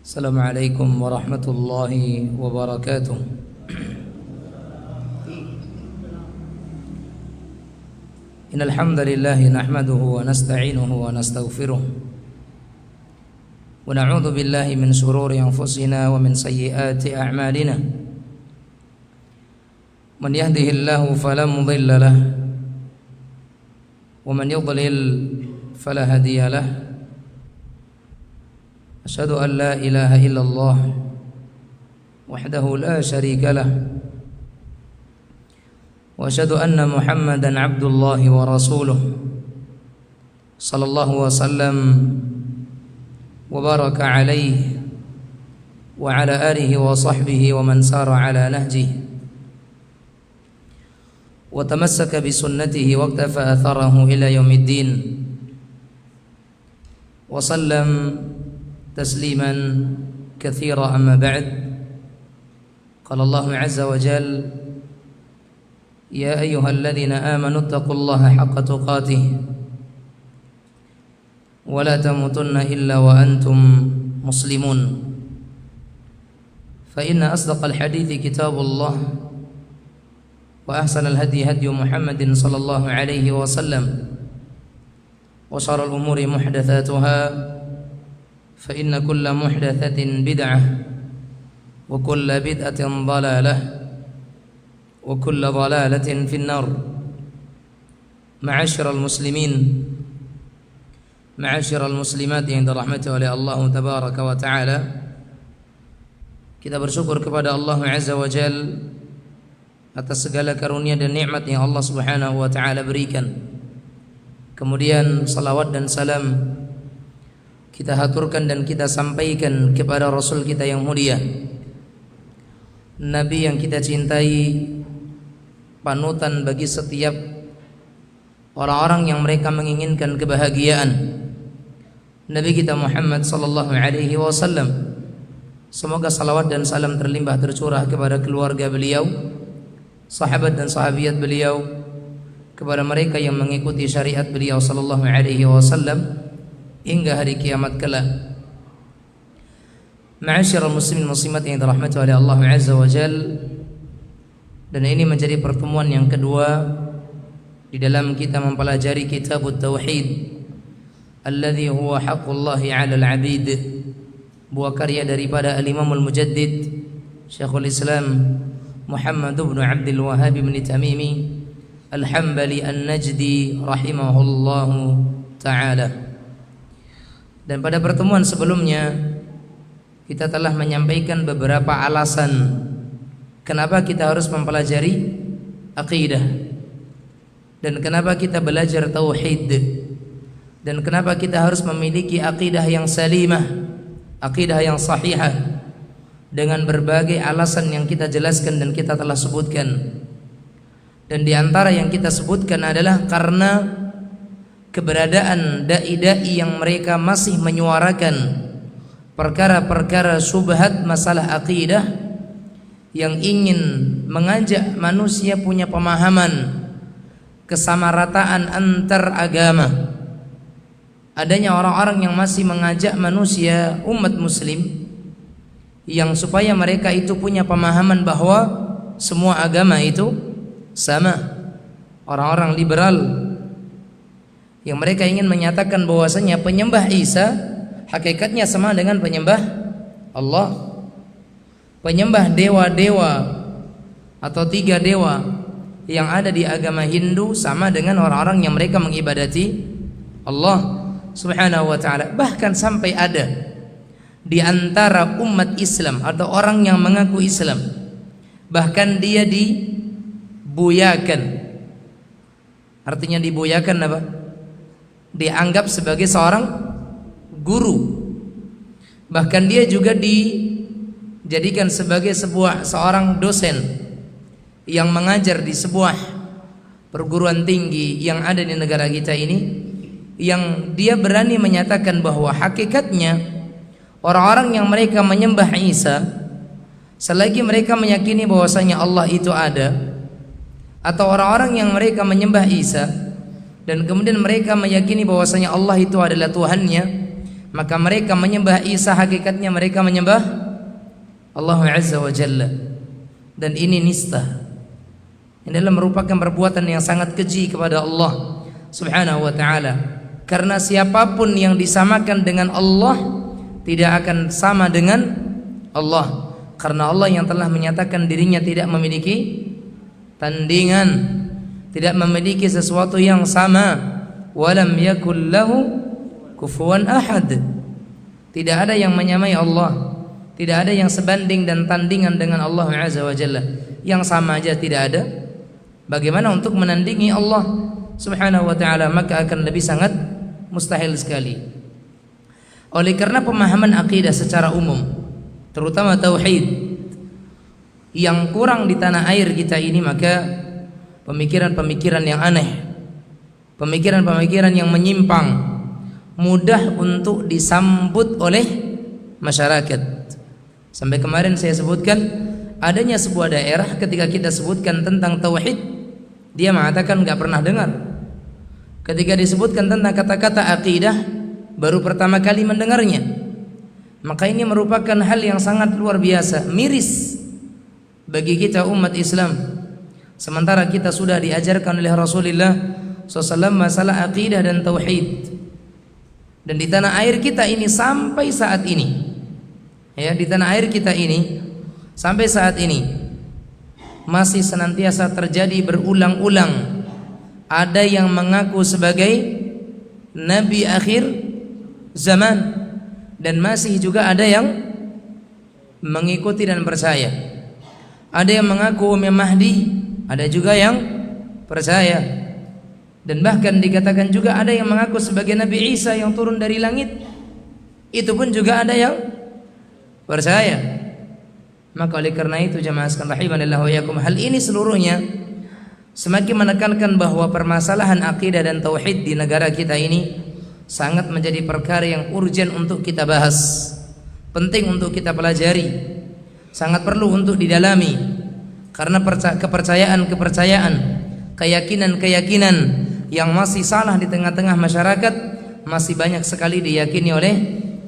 Assalamualaikum warahmatullahi wabarakatuh. Innal hamdalillah nahmaduhu wa nasta'inuhu wa nastaghfiruh wa na'udzu billahi min shururi anfusina wa min sayyiati a'malina. Man yahdihillahu fala mudilla lahu wa man yudlil fala hadiya lahu. Asyhadu an la ilaha illallah wahdahu la syarika lah wa asyhadu anna Muhammadan abdullahi wa rasuluh sallallahu wa sallam wa baraka alaihi wa ala alihi wa sahbihi wa man sara ala nahjihi wa tamassaka bi sunnatihi wa iktafa atharahu ila yaumiddin wa sallam تسليما كثيرا أما بعد. قال الله عز وجل: يا أيها الذين آمنوا اتقوا الله حق تقاته ولا تموتن إلا وأنتم مسلمون. فإن أصدق الحديث كتاب الله وأحسن الهدي هدي محمد صلى الله عليه وسلم وشر الأمور محدثاتها فإن كل محدثة بدعة وكل بدعة ضلالة وكل ضلالة في النار. معاشر المسلمين معاشر المسlimat yang dirahmati oleh Allah tabaraka wa taala, kita bersyukur kepada Allah azza wa jalla atas segala karunia dan nikmat yang Allah subhanahu wa taala berikan. Kemudian salawat dan salam kita haturkan dan kita sampaikan kepada Rasul kita yang mulia, Nabi yang kita cintai, panutan bagi setiap orang-orang yang mereka menginginkan kebahagiaan, Nabi kita Muhammad sallallahu alaihi wasallam. Semoga salawat dan salam terlimpah tercurah kepada keluarga beliau, sahabat dan sahabiat beliau, kepada mereka yang mengikuti syariat beliau sallallahu alaihi wasallam hingga hari kiamat kelak. Ma'asyiral muslimin muslimat yang dirahmati oleh Allah azza wa jalla, dan ini menjadi pertemuan yang kedua di dalam kita mempelajari kitabut tauhid alladhi huwa haqqullahi 'alal 'abid, buah karya daripada al-Imam al-Mujaddid Syekhul Islam Muhammad ibn Abdul Wahhab ibn Tamimi al-Hambali an-Najdi rahimahullahu ta'ala. Dan pada pertemuan sebelumnya kita telah menyampaikan beberapa alasan kenapa kita harus mempelajari akidah, dan kenapa kita belajar tauhid, dan kenapa kita harus memiliki akidah yang salimah, akidah yang sahihah, dengan berbagai alasan yang kita jelaskan dan kita telah sebutkan. Dan di antara yang kita sebutkan adalah karena keberadaan dai-dai yang mereka masih menyuarakan perkara-perkara syubhat masalah akidah, yang ingin mengajak manusia punya pemahaman kesamarataan antar agama. Adanya orang-orang yang masih mengajak manusia, umat muslim, yang supaya mereka itu punya pemahaman bahwa semua agama itu sama. Orang-orang liberal yang mereka ingin menyatakan bahwasanya penyembah Isa hakikatnya sama dengan penyembah Allah. Penyembah dewa-dewa atau 3 dewa yang ada di agama Hindu sama dengan orang-orang yang mereka mengibadati Allah subhanahu wa ta'ala. Bahkan sampai ada di antara umat Islam atau orang yang mengaku Islam, bahkan dia dibuyakan. Artinya dibuyakan apa? Dianggap sebagai seorang guru, bahkan dia juga dijadikan sebagai seorang dosen yang mengajar di sebuah perguruan tinggi yang ada di negara kita ini, yang dia berani menyatakan bahwa hakikatnya orang-orang yang mereka menyembah Isa, selagi mereka meyakini bahwasanya Allah itu ada, atau orang-orang yang mereka menyembah Isa dan kemudian mereka meyakini bahwasanya Allah itu adalah Tuhannya, maka mereka menyembah Isa, hakikatnya mereka menyembah Allah Azza wa Jalla. Dan ini nista. Ini adalah merupakan perbuatan yang sangat keji kepada Allah Subhanahu wa ta'ala. Karena siapapun yang disamakan dengan Allah tidak akan sama dengan Allah. Karena Allah yang telah menyatakan dirinya tidak memiliki tandingan, tidak memiliki sesuatu yang sama. Walam yakul lahu kufuwan ahad. Tidak ada yang menyamai Allah, tidak ada yang sebanding dan tandingan dengan Allah Azza wa Jalla. Yang sama aja tidak ada, bagaimana untuk menandingi Allah Subhanahu wa ta'ala? Maka akan lebih sangat mustahil sekali. Oleh karena pemahaman akidah secara umum, terutama tauhid, yang kurang di tanah air kita ini, maka pemikiran-pemikiran yang aneh, pemikiran-pemikiran yang menyimpang mudah untuk disambut oleh masyarakat. Sampai kemarin saya sebutkan adanya sebuah daerah, ketika kita sebutkan tentang tauhid, dia mengatakan enggak pernah dengar. Ketika disebutkan tentang kata-kata akidah, baru pertama kali mendengarnya. Maka ini merupakan hal yang sangat luar biasa, miris bagi kita umat Islam. Sementara kita sudah diajarkan oleh Rasulullah SAW masalah akidah dan tauhid. Dan di tanah air kita ini sampai saat ini, ya, di tanah air kita ini sampai saat ini masih senantiasa terjadi berulang-ulang. Ada yang mengaku sebagai nabi akhir zaman, dan masih juga ada yang mengikuti dan percaya. Ada yang mengaku Imam Mahdi, ada juga yang percaya. Dan bahkan dikatakan juga ada yang mengaku sebagai Nabi Isa yang turun dari langit. Itu pun juga ada yang percaya. Maka oleh karena itu jamaah sekalian rahimanillah wa iyyakum, hal ini seluruhnya semakin menekankan bahwa permasalahan akidah dan tauhid di negara kita ini sangat menjadi perkara yang urgent untuk kita bahas, penting untuk kita pelajari, sangat perlu untuk didalami. Karena kepercayaan, keyakinan yang masih salah di tengah-tengah masyarakat masih banyak sekali diyakini oleh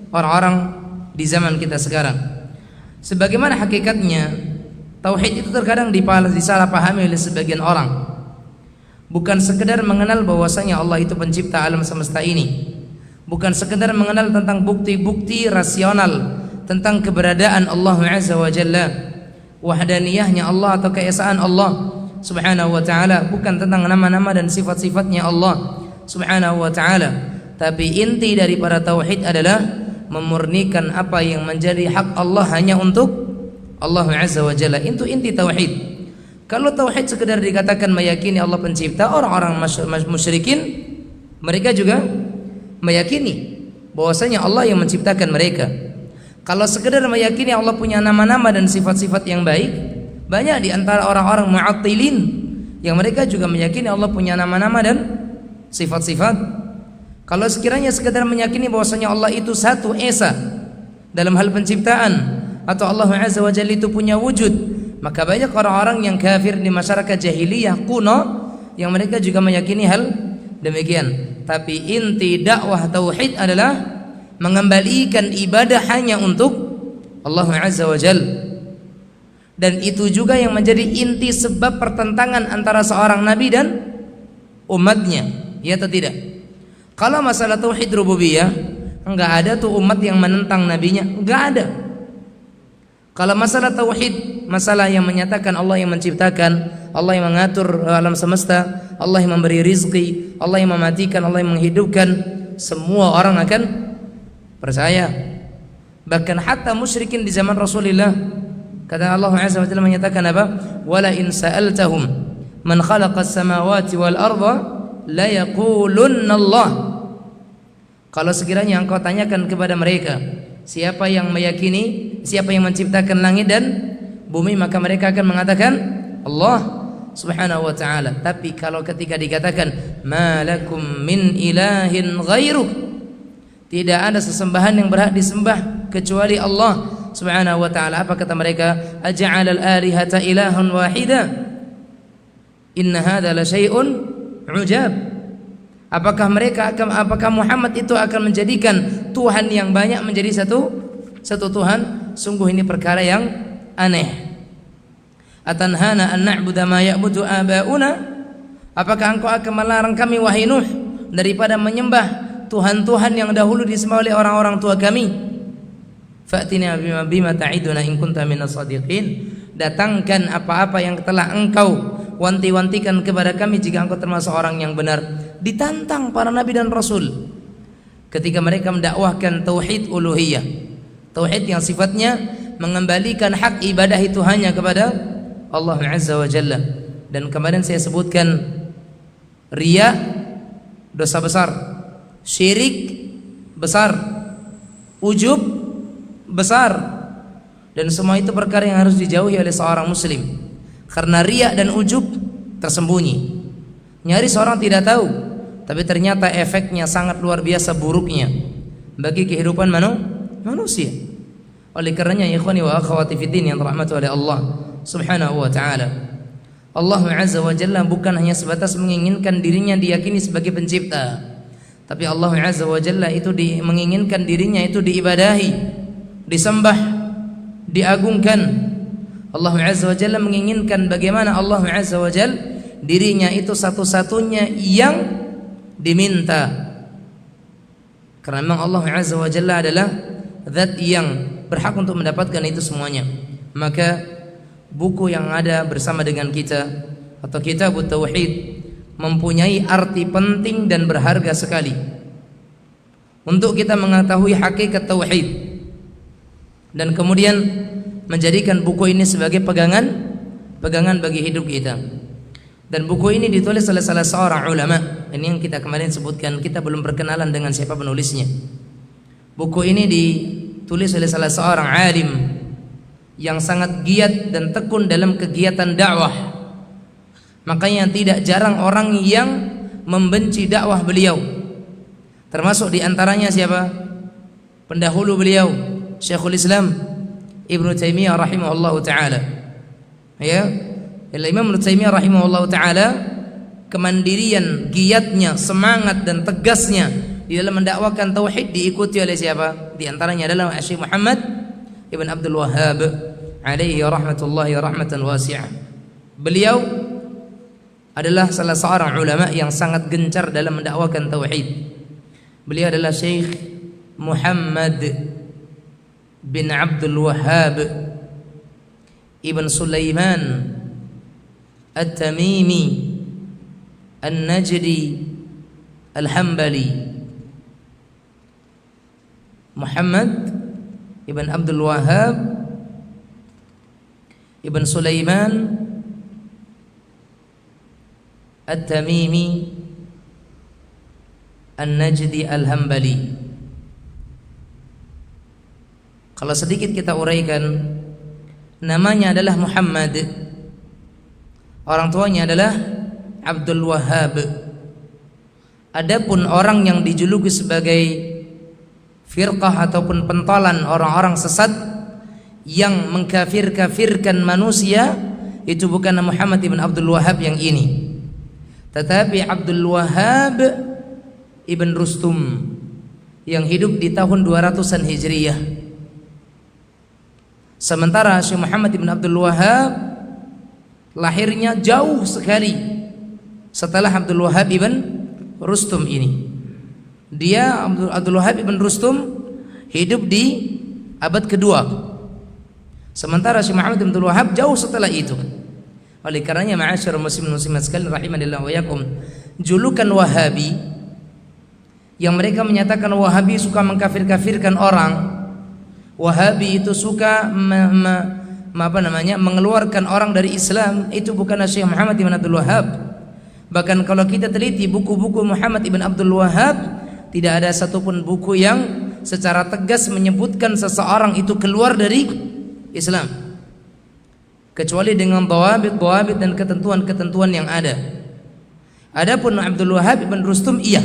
orang-orang di zaman kita sekarang. Sebagaimana hakikatnya tauhid itu terkadang disalahpahami oleh sebagian orang. Bukan sekedar mengenal bahwasanya Allah itu pencipta alam semesta ini, bukan sekedar mengenal tentang bukti-bukti rasional tentang keberadaan Allah Azza wa Jalla, wahdaniyahnya Allah atau keesaan Allah Subhanahu wa ta'ala, bukan tentang nama-nama dan sifat-sifatnya Allah Subhanahu wa ta'ala. Tapi inti daripada tauhid adalah memurnikan apa yang menjadi hak Allah hanya untuk Allah Azza wa Jalla. Itu inti tauhid. Kalau tauhid sekedar dikatakan meyakini Allah pencipta, orang-orang musyrikin mereka juga meyakini bahwasanya Allah yang menciptakan mereka. Kalau sekedar meyakini Allah punya nama-nama dan sifat-sifat yang baik, banyak di antara orang-orang mu'attilin yang mereka juga meyakini Allah punya nama-nama dan sifat-sifat. Kalau sekiranya sekedar meyakini bahwasanya Allah itu satu esa dalam hal penciptaan, atau Allah Azza wa Jalla itu punya wujud, maka banyak orang-orang yang kafir di masyarakat jahiliyah kuno yang mereka juga meyakini hal demikian. Tapi inti dakwah tauhid adalah mengembalikan ibadah hanya untuk Allah Azza wa Jalla. Dan itu juga yang menjadi inti sebab pertentangan antara seorang nabi dan umatnya, ya atau tidak? Kalau masalah tauhid rububiyah, enggak ada tuh umat yang menentang nabinya, enggak ada. Kalau masalah tauhid, masalah yang menyatakan Allah yang menciptakan, Allah yang mengatur alam semesta, Allah yang memberi rizki, Allah yang mematikan, Allah yang menghidupkan, semua orang akan percaya. Bahkan hatta musyrikin di zaman Rasulullah, kata Allah Azza wa Jalla menyatakan apa? Wala in sa'altahum man khalaqas samawati wal arda la yaqulunna Allah. Kalau sekiranya engkau tanyakan kepada mereka, siapa yang meyakini, siapa yang menciptakan langit dan bumi, maka mereka akan mengatakan Allah Subhanahu wa ta'ala. Tapi kalau ketika dikatakan malakum min ilahin ghairuh, tidak ada sesembahan yang berhak disembah kecuali Allah Subhanahu wa ta'ala, apa kata mereka? Aja'alal alihata ilahan wahida inna hadha la syai'un ujab. Apakah Muhammad itu akan menjadikan Tuhan yang banyak menjadi satu Tuhan? Sungguh ini perkara yang aneh. Atanhana an na'budu ma ya'budu aba'una? Apakah engkau akan melarang kami wahai Nuh daripada menyembah Tuhan-Tuhan yang dahulu disembah oleh orang-orang tua kami? Fa'tina bima ta'iduna in kunta minas shadiqin. Datangkan apa-apa yang telah engkau wanti-wantikan kepada kami jika engkau termasuk orang yang benar. Ditantang para nabi dan rasul ketika mereka mendakwahkan tauhid uluhiyah, tauhid yang sifatnya mengembalikan hak ibadah itu hanya kepada Allah Azza wa Jalla. Dan kemarin saya sebutkan riya dosa besar, syirik besar, ujub besar, dan semua itu perkara yang harus dijauhi oleh seorang muslim. Karena riya dan ujub tersembunyi, nyaris orang tidak tahu, tapi ternyata efeknya sangat luar biasa buruknya bagi kehidupan manusia. Oleh karenanya ikhwani wa akhwati fiddin yang dirahmati oleh Allah Subhanahu wa taala, Allah Azza wa Jalla bukan hanya sebatas menginginkan dirinya diyakini sebagai pencipta, tapi Allah Azza wa Jalla itu menginginkan dirinya itu diibadahi, disembah, diagungkan. Allah Azza wa Jalla menginginkan bagaimana Allah Azza wa Jalla dirinya itu satu-satunya yang diminta. Karena memang Allah Azza wa Jalla adalah zat yang berhak untuk mendapatkan itu semuanya. Maka buku yang ada bersama dengan kita atau Kitabut Tauhid mempunyai arti penting dan berharga sekali untuk kita mengetahui hakikat tauhid dan kemudian menjadikan buku ini sebagai pegangan bagi hidup kita. Dan buku ini ditulis oleh salah seorang ulama. Ini yang kita kemarin sebutkan, kita belum berkenalan dengan siapa penulisnya. Buku ini ditulis oleh salah seorang alim yang sangat giat dan tekun dalam kegiatan dakwah. Makanya tidak jarang orang yang membenci dakwah beliau. Termasuk diantaranya siapa? Pendahulu beliau, Syekhul Islam Ibnu Taimiyah rahimahullahu taala. Ya, Imam Ibnu Taimiyah rahimahullahu taala, kemandirian, giatnya, semangat dan tegasnya di dalam mendakwakan tauhid diikuti oleh siapa? Di antaranya adalah Syekh Muhammad Ibn Abdul Wahhab alaihi rahmatullahi rahmatan wasi'ah. Beliau adalah salah seorang ulama yang sangat gencar dalam mendakwakan tauhid. Beliau adalah Syekh Muhammad bin Abdul Wahhab Ibn Sulaiman At-Tamimi An-Najdi Al-Hambali. Muhammad Ibn Abdul Wahhab Ibn Sulaiman At-Tamimi An-Najdi Al-Hambali. Kalau sedikit kita uraikan, namanya adalah Muhammad, orang tuanya adalah Abdul Wahhab. Adapun orang yang dijuluki sebagai firqah ataupun pentolan orang-orang sesat yang mengkafir-kafirkan manusia, itu bukan Muhammad ibn Abdul Wahhab yang ini, tetapi Abdul Wahhab ibn Rustum yang hidup di tahun 200-an Hijriyah. Sementara Syekh Muhammad ibn Abdul Wahhab lahirnya jauh sekali setelah Abdul Wahhab ibn Rustum ini. Dia Abdul Wahhab ibn Rustum hidup di abad kedua, sementara Syekh Muhammad ibn Abdul Wahhab jauh setelah itu. Oleh karenanya ma'asyiral muslimin muslimat sekalian rahimanillah wa yakum, julukan Wahabi yang mereka menyatakan Wahabi suka mengkafir-kafirkan orang, Wahabi itu suka mengeluarkan orang dari Islam, itu bukan Syekh Muhammad ibn Abdul Wahhab. Bahkan kalau kita teliti buku-buku Muhammad ibn Abdul Wahhab, tidak ada satupun buku yang secara tegas menyebutkan seseorang itu keluar dari Islam, kecuali dengan dhawabit dan ketentuan-ketentuan yang ada. Adapun Abdul Wahhab ibn Rustum iya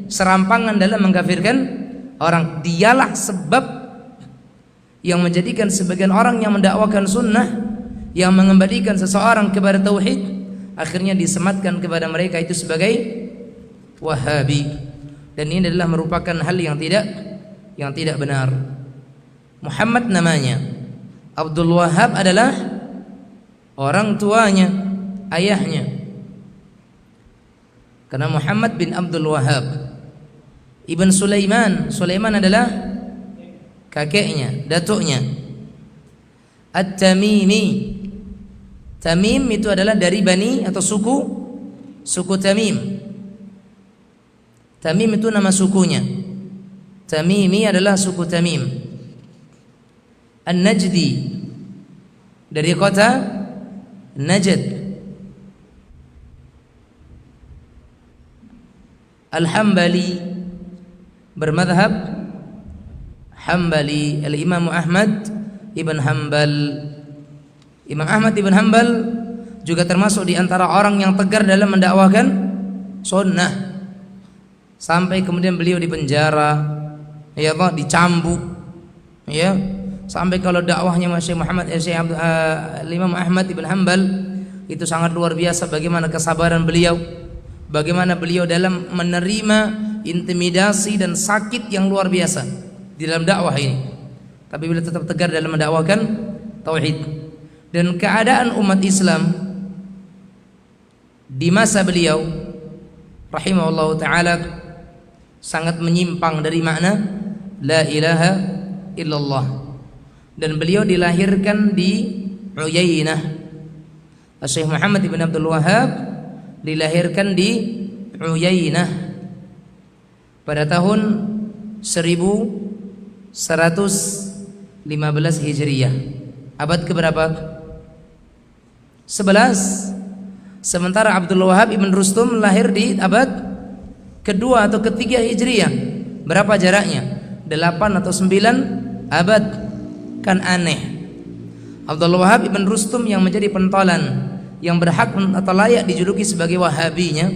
serampangan dalam mengkafirkan orang. Dialah sebab yang menjadikan sebagian orang yang mendakwakan sunnah, yang mengembalikan seseorang kepada tauhid, akhirnya disematkan kepada mereka itu sebagai Wahabi. Dan ini adalah merupakan hal yang tidak benar. Muhammad namanya, Abdul Wahhab adalah orang tuanya, ayahnya. Karena Muhammad bin Abdul Wahhab. Ibn Sulaiman, Sulaiman adalah kakeknya, datuknya. At-Tamimi, Tamim itu adalah dari bani atau suku Tamim. Tamim itu nama sukunya. Tamimi adalah suku Tamim. An-Najdi, dari kota Najd. Al-Hambali, bermadhab Hambali. Al-Imam Ahmad ibn Hanbal. Imam Ahmad ibn Hanbal juga termasuk di antara orang yang tegar dalam mendakwahkan sunnah. Sampai kemudian beliau dipenjara, ya Allah, dicambuk, ya. Sampai kalau dakwahnya Syekh Imam Ahmad ibn Hanbal itu sangat luar biasa, bagaimana kesabaran beliau, bagaimana beliau dalam menerima intimidasi dan sakit yang luar biasa di dalam dakwah ini. Tapi beliau tetap tegar dalam mendakwahkan tauhid. Dan keadaan umat Islam di masa beliau rahimahullah ta'ala sangat menyimpang dari makna la ilaha illallah. Dan beliau dilahirkan di Uyainah. Syekh Muhammad ibn Abdul Wahhab dilahirkan di Uyainah pada tahun 1115 Hijriyah. Abad keberapa? 11. Sementara Abdul Wahhab ibn Rustum lahir di abad kedua atau ketiga Hijriyah. Berapa jaraknya? 8 atau 9 abad. Kan aneh. Abdul Wahhab ibn Rustum yang menjadi pentolan, yang berhak atau layak dijuluki sebagai Wahabinya,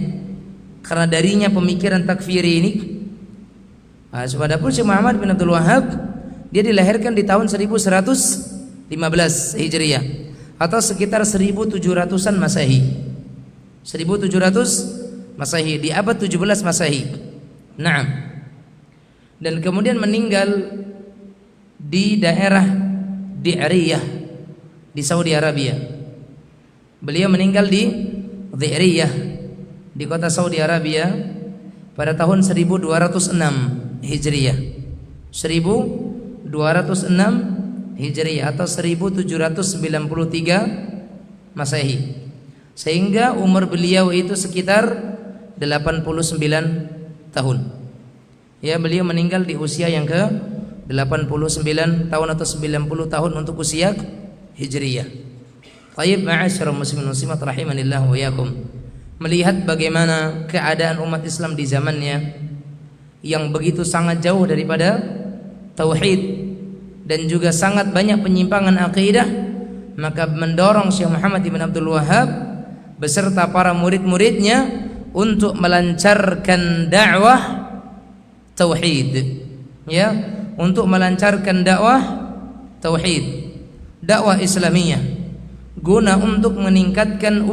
karena darinya pemikiran takfiri ini. Adapun Syekh Muhammad bin Abdul Wahhab, dia dilahirkan di tahun 1115 Hijriah atau sekitar 1700-an Masehi. 1700 Masehi, di abad 17 Masehi. Naam. Dan kemudian meninggal di daerah Di'riyah di Saudi Arabia. Beliau meninggal di Di'riyah di kota Saudi Arabia pada tahun 1206 Hijriyah. 1206 Hijriyah atau 1793 Masehi. Sehingga umur beliau itu sekitar 89 tahun. Ya, beliau meninggal di usia yang ke 89 tahun atau 90 tahun untuk usia Hijriyah. Baik, ma'asyiral muslimin muslimat rahimanillah wa iyyakum. Melihat bagaimana keadaan umat Islam di zamannya yang begitu sangat jauh daripada tauhid dan juga sangat banyak penyimpangan akidah, maka mendorong Syekh Muhammad bin Abdul Wahhab beserta para murid-muridnya untuk melancarkan dakwah tauhid, ya, untuk melancarkan dakwah tauhid, dakwah Islamiyah, guna untuk mengingatkan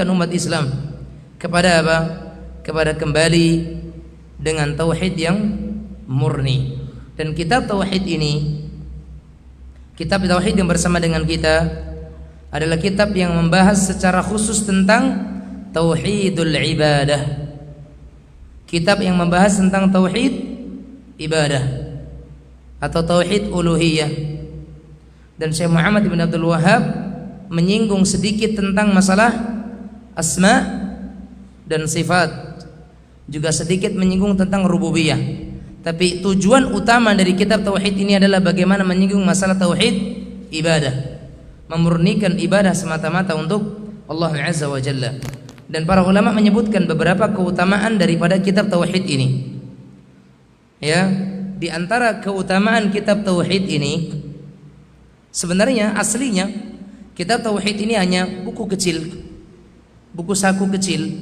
umat Islam kepada apa? Kepada kembali dengan tauhid yang murni. Dan kitab tauhid ini, kitab tauhid yang bersama dengan kita adalah kitab yang membahas secara khusus tentang tauhidul ibadah. Kitab yang membahas tentang tauhid ibadah atau tauhid uluhiyah. Dan Syekh Muhammad bin Abdul Wahhab menyinggung sedikit tentang masalah asma dan sifat, juga sedikit menyinggung tentang rububiyah. Tapi tujuan utama dari kitab tauhid ini adalah bagaimana menyinggung masalah tauhid ibadah, memurnikan ibadah semata-mata untuk Allah Azza wa Jalla. Dan para ulama menyebutkan beberapa keutamaan daripada kitab tauhid ini. Ya, di antara keutamaan kitab tauhid ini, sebenarnya aslinya kitab tauhid ini hanya buku kecil, buku saku kecil.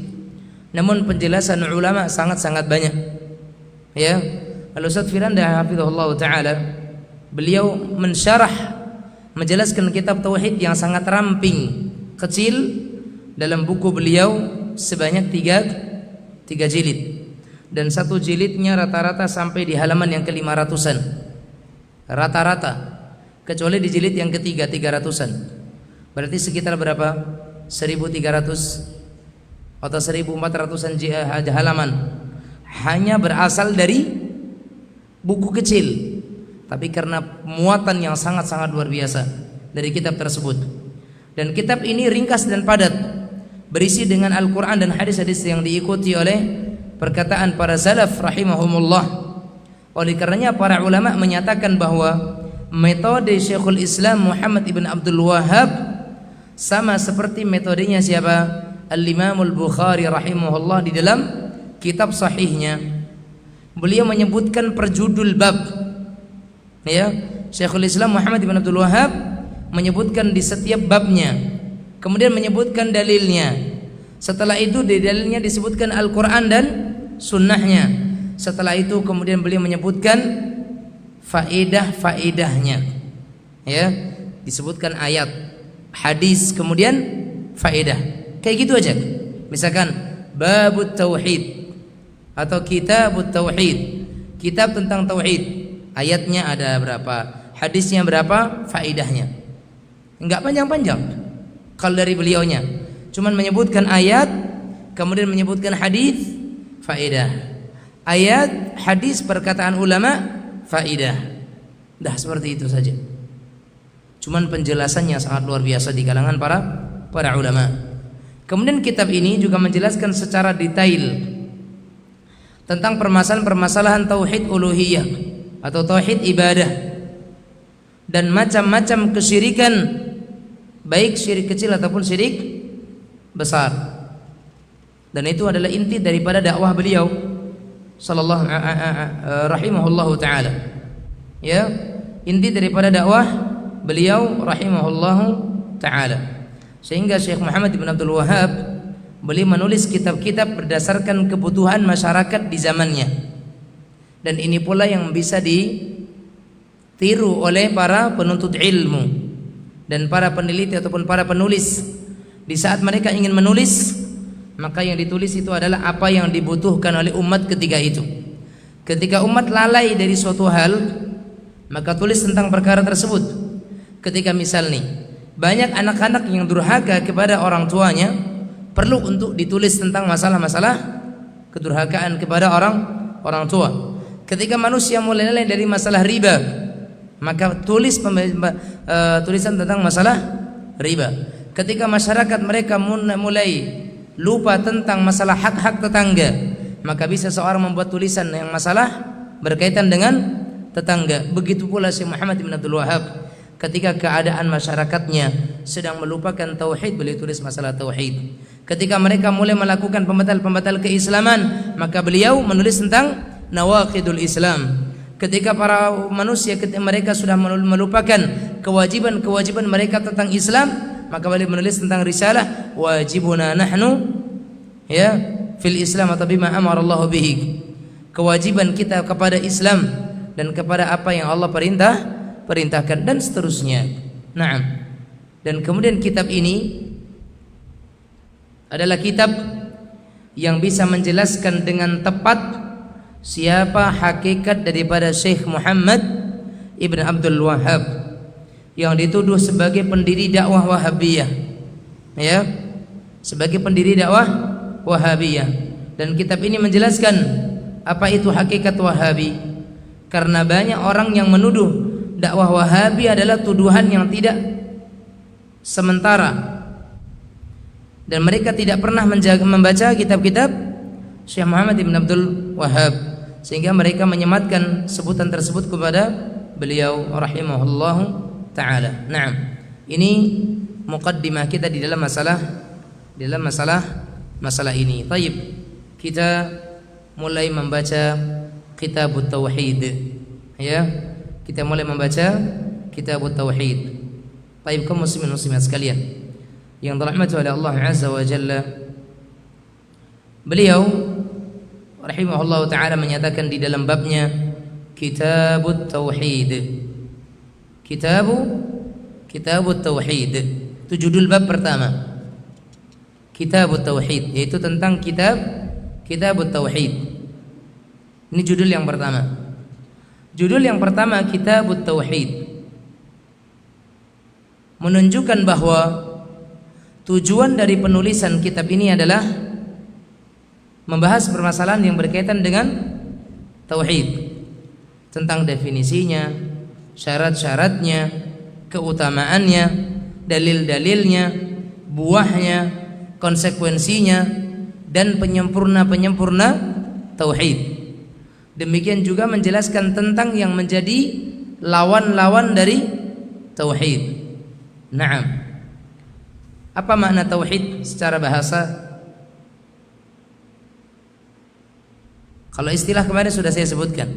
Namun penjelasan ulama sangat-sangat banyak. Ya, Al-Ustaz Firanda hafizahullah taala, beliau mensyarah, menjelaskan kitab tauhid yang sangat ramping, kecil, dalam buku beliau sebanyak 3 jilid. Dan satu jilidnya rata-rata sampai di halaman yang ke-500-an. Rata-rata. Kecuali di jilid yang ketiga 300-an. Berarti sekitar berapa? 1300 atau 1400-an halaman. Hanya berasal dari buku kecil. Tapi karena muatan yang sangat-sangat luar biasa dari kitab tersebut. Dan kitab ini ringkas dan padat, berisi dengan Al-Quran dan hadis-hadis yang diikuti oleh perkataan para salaf rahimahumullah. Oleh karenanya para ulama menyatakan bahwa metode Syekhul Islam Muhammad ibn Abdul Wahhab sama seperti metodenya siapa? Al-Imam Al-Bukhari rahimahullah di dalam kitab sahihnya. Beliau menyebutkan perjudul bab. Ya, Syekhul Islam Muhammad ibn Abdul Wahhab menyebutkan di setiap babnya, kemudian menyebutkan dalilnya. Setelah itu di dalilnya disebutkan Al-Quran dan sunnahnya. Setelah itu kemudian beliau menyebutkan faedah-faedahnya. Ya, disebutkan ayat, hadis, kemudian faedah. Kayak gitu aja. Misalkan babut tauhid atau kitabut tauhid, kitab tentang tauhid. Ayatnya ada berapa, hadisnya berapa, faedahnya. Enggak panjang-panjang kalau dari beliaunya, cuman menyebutkan ayat, kemudian menyebutkan hadis, faedah. Ayat, hadis, perkataan ulama, faedah. Dah seperti itu saja. Cuman penjelasannya sangat luar biasa di kalangan para ulama. Kemudian kitab ini juga menjelaskan secara detail tentang permasalahan-permasalahan tauhid uluhiyah atau tauhid ibadah dan macam-macam kesyirikan, baik syirik kecil ataupun syirik besar. Dan itu adalah inti daripada dakwah beliau sallallahu rahimahullahu taala. Ya, inti daripada dakwah beliau rahimahullahu taala. Sehingga Syekh Muhammad bin Abdul Wahhab beliau menulis kitab-kitab berdasarkan kebutuhan masyarakat di zamannya. Dan ini pula yang bisa ditiru oleh para penuntut ilmu dan para peneliti ataupun para penulis. Di saat mereka ingin menulis, maka yang ditulis itu adalah apa yang dibutuhkan oleh umat ketika itu. Ketika umat lalai dari suatu hal, maka tulis tentang perkara tersebut. Ketika misal nih, banyak anak-anak yang durhaka kepada orang tuanya, perlu untuk ditulis tentang masalah-masalah kedurhakaan kepada orang tua. Ketika manusia mulai lalai dari masalah riba, maka tulis tulisan tentang masalah riba. Ketika masyarakat mereka mulai lupa tentang masalah hak-hak tetangga, maka bisa seorang membuat tulisan yang masalah berkaitan dengan tetangga. Begitu pula Syekh Muhammad bin Abdul Wahhab, ketika keadaan masyarakatnya sedang melupakan tauhid, beliau tulis masalah tauhid. Ketika mereka mulai melakukan pembatal-pembatal keislaman, maka beliau menulis tentang nawaqidul Islam. Ketika para manusia mereka sudah melupakan kewajiban-kewajiban mereka tentang Islam, maka beliau menulis tentang risalah wajibuna nahnu ya fil Islam atau bima amara Allah bihi. Kewajiban kita kepada Islam dan kepada apa yang Allah perintahkan dan seterusnya. Naam. Dan kemudian kitab ini adalah kitab yang bisa menjelaskan dengan tepat siapa hakikat daripada Syekh Muhammad ibn Abdul Wahhab yang dituduh sebagai pendiri dakwah Wahabiyah, ya, sebagai pendiri dakwah Wahabiyah. Dan kitab ini menjelaskan apa itu hakikat Wahabi, karena banyak orang yang menuduh dakwah Wahabi adalah tuduhan yang tidak sementara, dan mereka tidak pernah membaca kitab-kitab Syekh Muhammad ibn Abdul Wahhab, sehingga mereka menyematkan sebutan tersebut kepada beliau rahimahullahu ta'ala. Naam. Ini muqaddimah kita di dalam masalah ini. Baik. Kita mulai membaca Kitabut Tauhid. Ya. Kita mulai membaca Kitabut Tauhid. Baik, kaum muslimin muslimat sekalian yang dirahmati oleh Allah Azza wa Jalla. Beliau rahimahullah ta'ala menyatakan di dalam babnya Kitabut Tauhid. Kitabut Tauhid itu judul bab pertama. Kitabut Tauhid, yaitu tentang kitab Kitabut Tauhid. Ini judul yang pertama. Judul yang pertama Kitabut Tauhid menunjukkan bahwa tujuan dari penulisan kitab ini adalah membahas permasalahan yang berkaitan dengan tauhid, tentang definisinya, syarat-syaratnya, keutamaannya, dalil-dalilnya, buahnya, konsekuensinya, dan penyempurna-penyempurna tauhid. Demikian juga menjelaskan tentang yang menjadi lawan-lawan dari tauhid. Naam. Apa makna tauhid secara bahasa? Kalau istilah kemarin sudah saya sebutkan.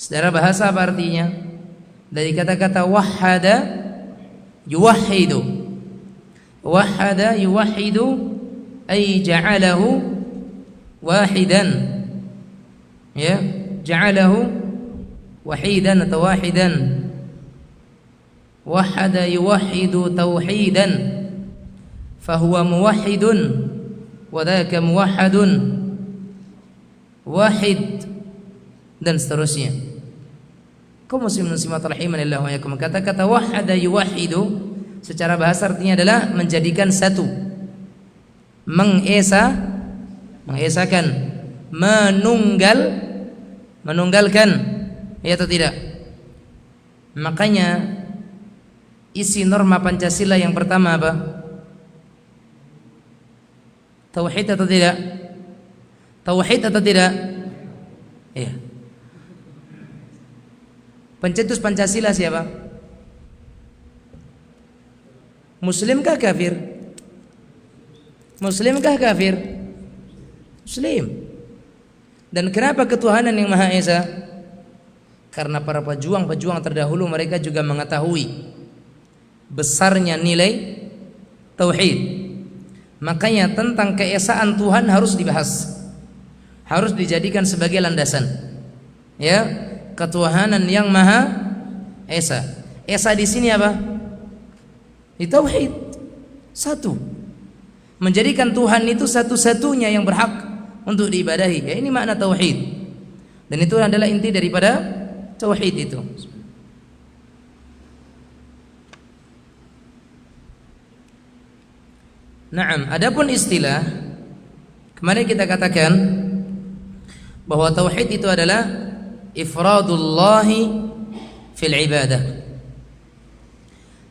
Secara bahasa apa artinya? Dari kata-kata wahhada yuwahhidu. Wahhada yuwahhidu ay ja'alahu wahidan. Ya, ja'alahu wahidan atau wahidan. Wahhada yuwahhidu tauhidan fahuwa muwahhidun wa dzaka muwahhadun wahid, dan seterusnya. Kaum muslimin muslimat rahimanillah wa iyyakum, kata-kata wahhada yuwahhidu secara bahasa artinya adalah menjadikan satu, mengesakan, menunggalkan, ya atau tidak? Makanya isi norma Pancasila yang pertama apa? Tauhid atau tidak? Tauhid atau tidak? Iya. Pencetus Pancasila siapa? Muslimkah kafir? Muslimkah kafir? Muslim. Dan kenapa ketuhanan yang Maha Esa? Karena para pejuang-pejuang terdahulu mereka juga mengetahui besarnya nilai tauhid. Makanya tentang keesaan Tuhan harus dibahas, harus dijadikan sebagai landasan. Ya, ketuhanan yang Maha Esa. Esa di sini apa? Di tauhid. Satu. Menjadikan Tuhan itu satu-satunya yang berhak untuk diibadahi. Ya, ini makna tauhid. Dan itu adalah inti daripada tauhid itu. Naam, adapun istilah kemarin kita katakan bahwa tauhid itu adalah ifradullahi fil ibadah,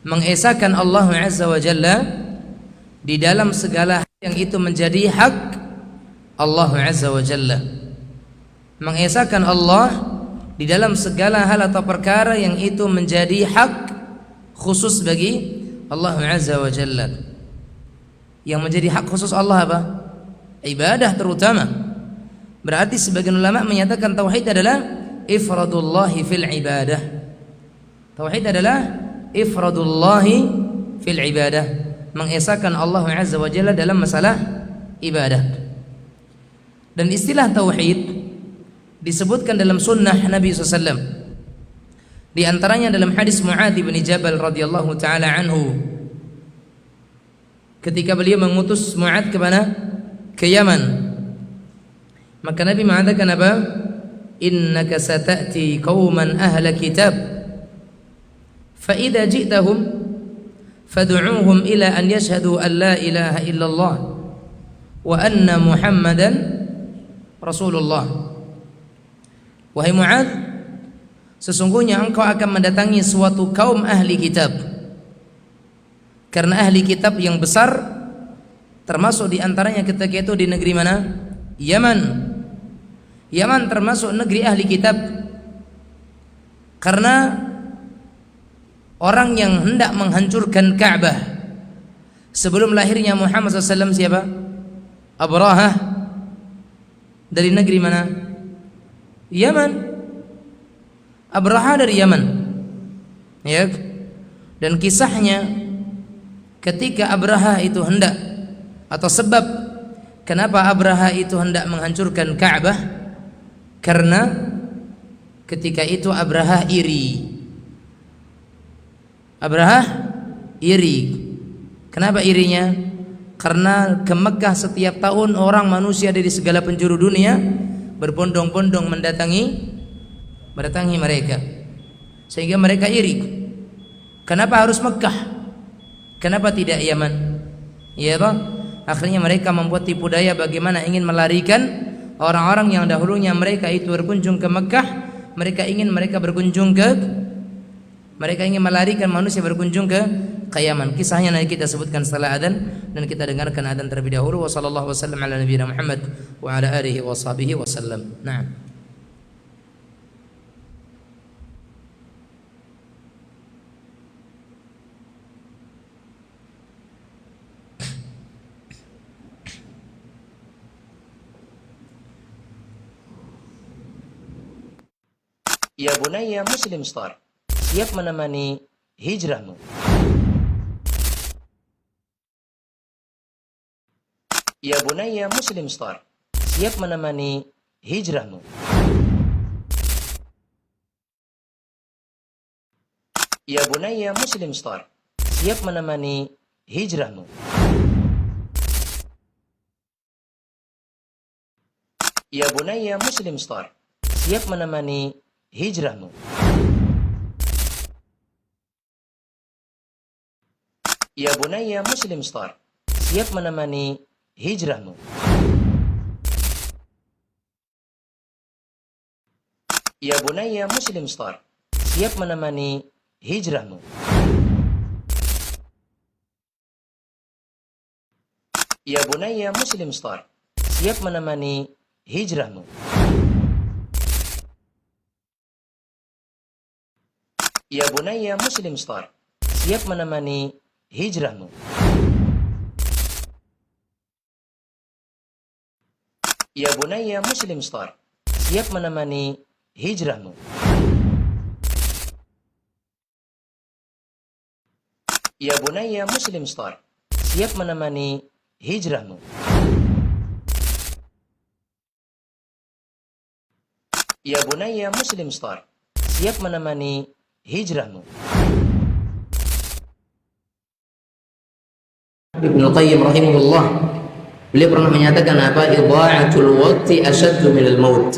mengesahkan Allah Azza wa Jalla di dalam segala hal yang itu menjadi hak Allah Azza wa Jalla, mengesahkan Allah di dalam segala hal atau perkara yang itu menjadi hak khusus bagi Allah Azza wa Jalla. Yang menjadi hak khusus Allah apa? Ibadah terutama. Berarti sebagian ulama menyatakan tauhid adalah ifradullahi fil ibadah. Tauhid adalah ifradullahi fil ibadah, mengesahkan Allah Azza wa Jalla dalam masalah ibadah. Dan istilah tauhid disebutkan dalam sunnah Nabi SAW. Di antaranya dalam hadis Mu'adz bin Jabal radhiyallahu taala anhu, ketika beliau mengutus Mu'adz ke mana? Ke Yaman. Maka Nabi mengatakan apa? Innaka sata'ti qauman ahla kitab fa idza ji'tahum fad'uuhum ila an yashhadu an la ilaha illallah wa anna Muhammadan Rasulullah. Wahai Mu'adz, sesungguhnya engkau akan mendatangi suatu kaum ahli kitab. Karena ahli kitab yang besar termasuk di antaranya ketika itu di negeri mana? Yaman. Yaman termasuk negeri ahli kitab. Karena orang yang hendak menghancurkan Ka'bah sebelum lahirnya Muhammad SAW siapa? Abrahah. Dari negeri mana? Yaman. Abrahah dari Yaman. Ya. Dan kisahnya ketika Abraha itu hendak, atau sebab kenapa Abraha itu hendak menghancurkan Ka'bah, karena ketika itu Abraha iri. Abraha iri. Kenapa irinya? karena ke Mekah setiap tahun orang manusia dari segala penjuru dunia berbondong-bondong mendatangi mereka, sehingga mereka iri. Kenapa harus Mekah? Kenapa tidak Yaman? Ya toh? Akhirnya mereka membuat tipu daya bagaimana ingin melarikan orang-orang yang dahulunya mereka itu berkunjung ke Mekah, mereka ingin melarikan manusia berkunjung ke Yaman. Kisahnya nanti kita sebutkan setelah adzan, dan kita dengarkan adzan terlebih dahulu. Wassallallahu wasallam ala nabiyina Muhammad wa ala alihi wa sahbihi wasallam. Nah. Ya bunayya Muslim Star, siap menemani hijrahmu. Ya bunayya Muslim Star, siap menemani hijrahmu. Ya bunayya Muslim Star, siap menemani hijrahmu. Ya bunayya Muslim Star, siap menemani hijrahmu. Ya bunayya Muslim Star, siap menemani hijrahmu. Ya bunayya Muslim Star, siap menemani hijrahmu. Ya bunayya Muslim Star, siap menemani hijrahmu. Ya bunayya Muslim Star, siap menemani hijrahmu. Ya bunayya Muslim Star, siap menemani hijrahmu. Ya bunayya Muslim Star, siap menemani hijrahmu. Ya bunayya Muslim Star, siap menemani hijrahmu. Ibnu Qayyim rahimahullah, beliau pernah menyatakan apa? Idha'atul waqti ashaddu minal maut.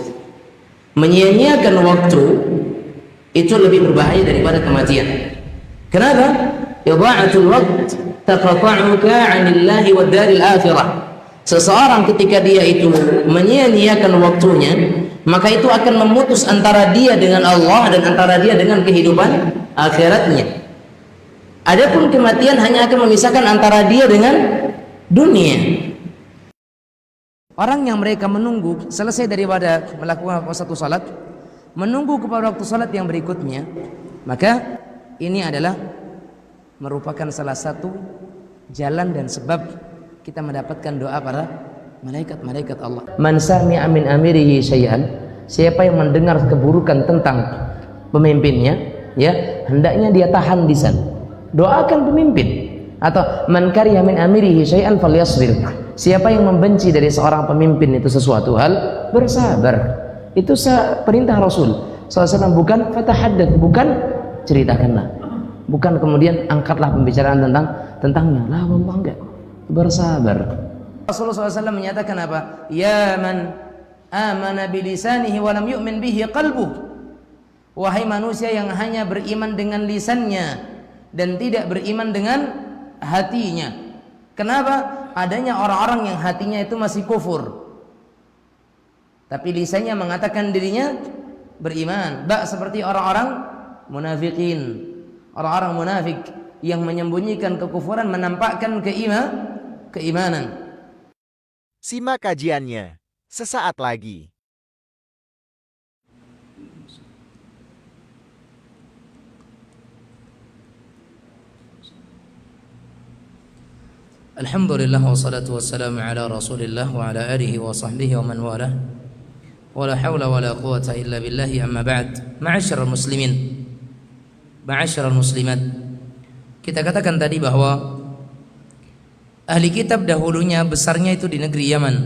Menyia-nyiakan waktu itu lebih berbahaya daripada kematian. Kenapa? Idha'atul waqt taqta'uka 'anillahi wad daril akhirah. Seseorang ketika dia itu menyia-nyiakan waktunya, maka itu akan memutus antara dia dengan Allah dan antara dia dengan kehidupan akhiratnya. Adapun kematian hanya akan memisahkan antara dia dengan dunia. Orang yang mereka menunggu selesai daripada melakukan satu salat, menunggu kepada waktu salat yang berikutnya, maka ini adalah merupakan salah satu jalan dan sebab kita mendapatkan doa para malaikat-malaikat Allah. Man sami'a min amirihi syai'an, siapa yang mendengar keburukan tentang pemimpinnya, ya, hendaknya dia tahan di sana. Doakan pemimpin. Atau man kariha min amirihi syai'an falyasbir. Siapa yang membenci dari seorang pemimpin itu sesuatu hal, bersabar. Itu perintah Rasul SAW, bukan fatahaddath, bukan ceritakanlah. Bukan kemudian angkatlah pembicaraan tentangnya. Lah, wallah enggak. Bersabar. Rasulullah SAW menyatakan apa? Ya man amana bilisanihi wa lam yu'min bihi qalbuh. Wahai manusia yang hanya beriman dengan lisannya dan tidak beriman dengan hatinya. Kenapa? Adanya orang-orang yang hatinya itu masih kufur, tapi lisannya mengatakan dirinya beriman. Seperti orang-orang munafikin, orang-orang munafik yang menyembunyikan kekufuran, menampakkan keimanan. Simak kajiannya sesaat lagi. Alhamdulillah wassalatu wassalamu ala Rasulillah wa ala alihi wa sahbihi wa man walah. Wala hawla wala quwata illa billahi, amma ba'd. Ma'asyiral muslimin, ma'asyiral muslimat. Kita katakan tadi bahwa ahli kitab dahulunya besarnya itu di negeri Yaman.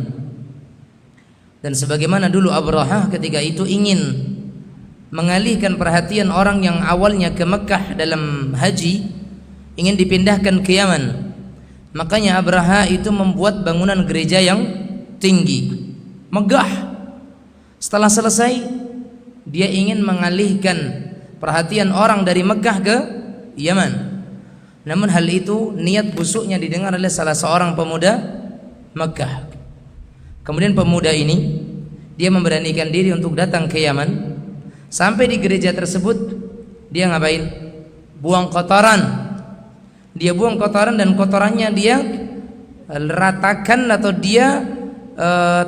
Dan sebagaimana dulu Abrahah ketika itu ingin mengalihkan perhatian orang yang awalnya ke Mekah dalam haji, ingin dipindahkan ke Yaman, Makanya Abraha itu membuat bangunan gereja yang tinggi, megah. Setelah selesai, dia ingin mengalihkan perhatian orang dari Mekah ke Yaman. Namun hal itu niat busuknya didengar oleh salah seorang pemuda Mekah. Kemudian pemuda ini dia memberanikan diri untuk datang ke Yaman. Sampai di gereja tersebut, dia ngapain? Buang kotoran. Dia buang kotoran dan kotorannya dia ratakan atau dia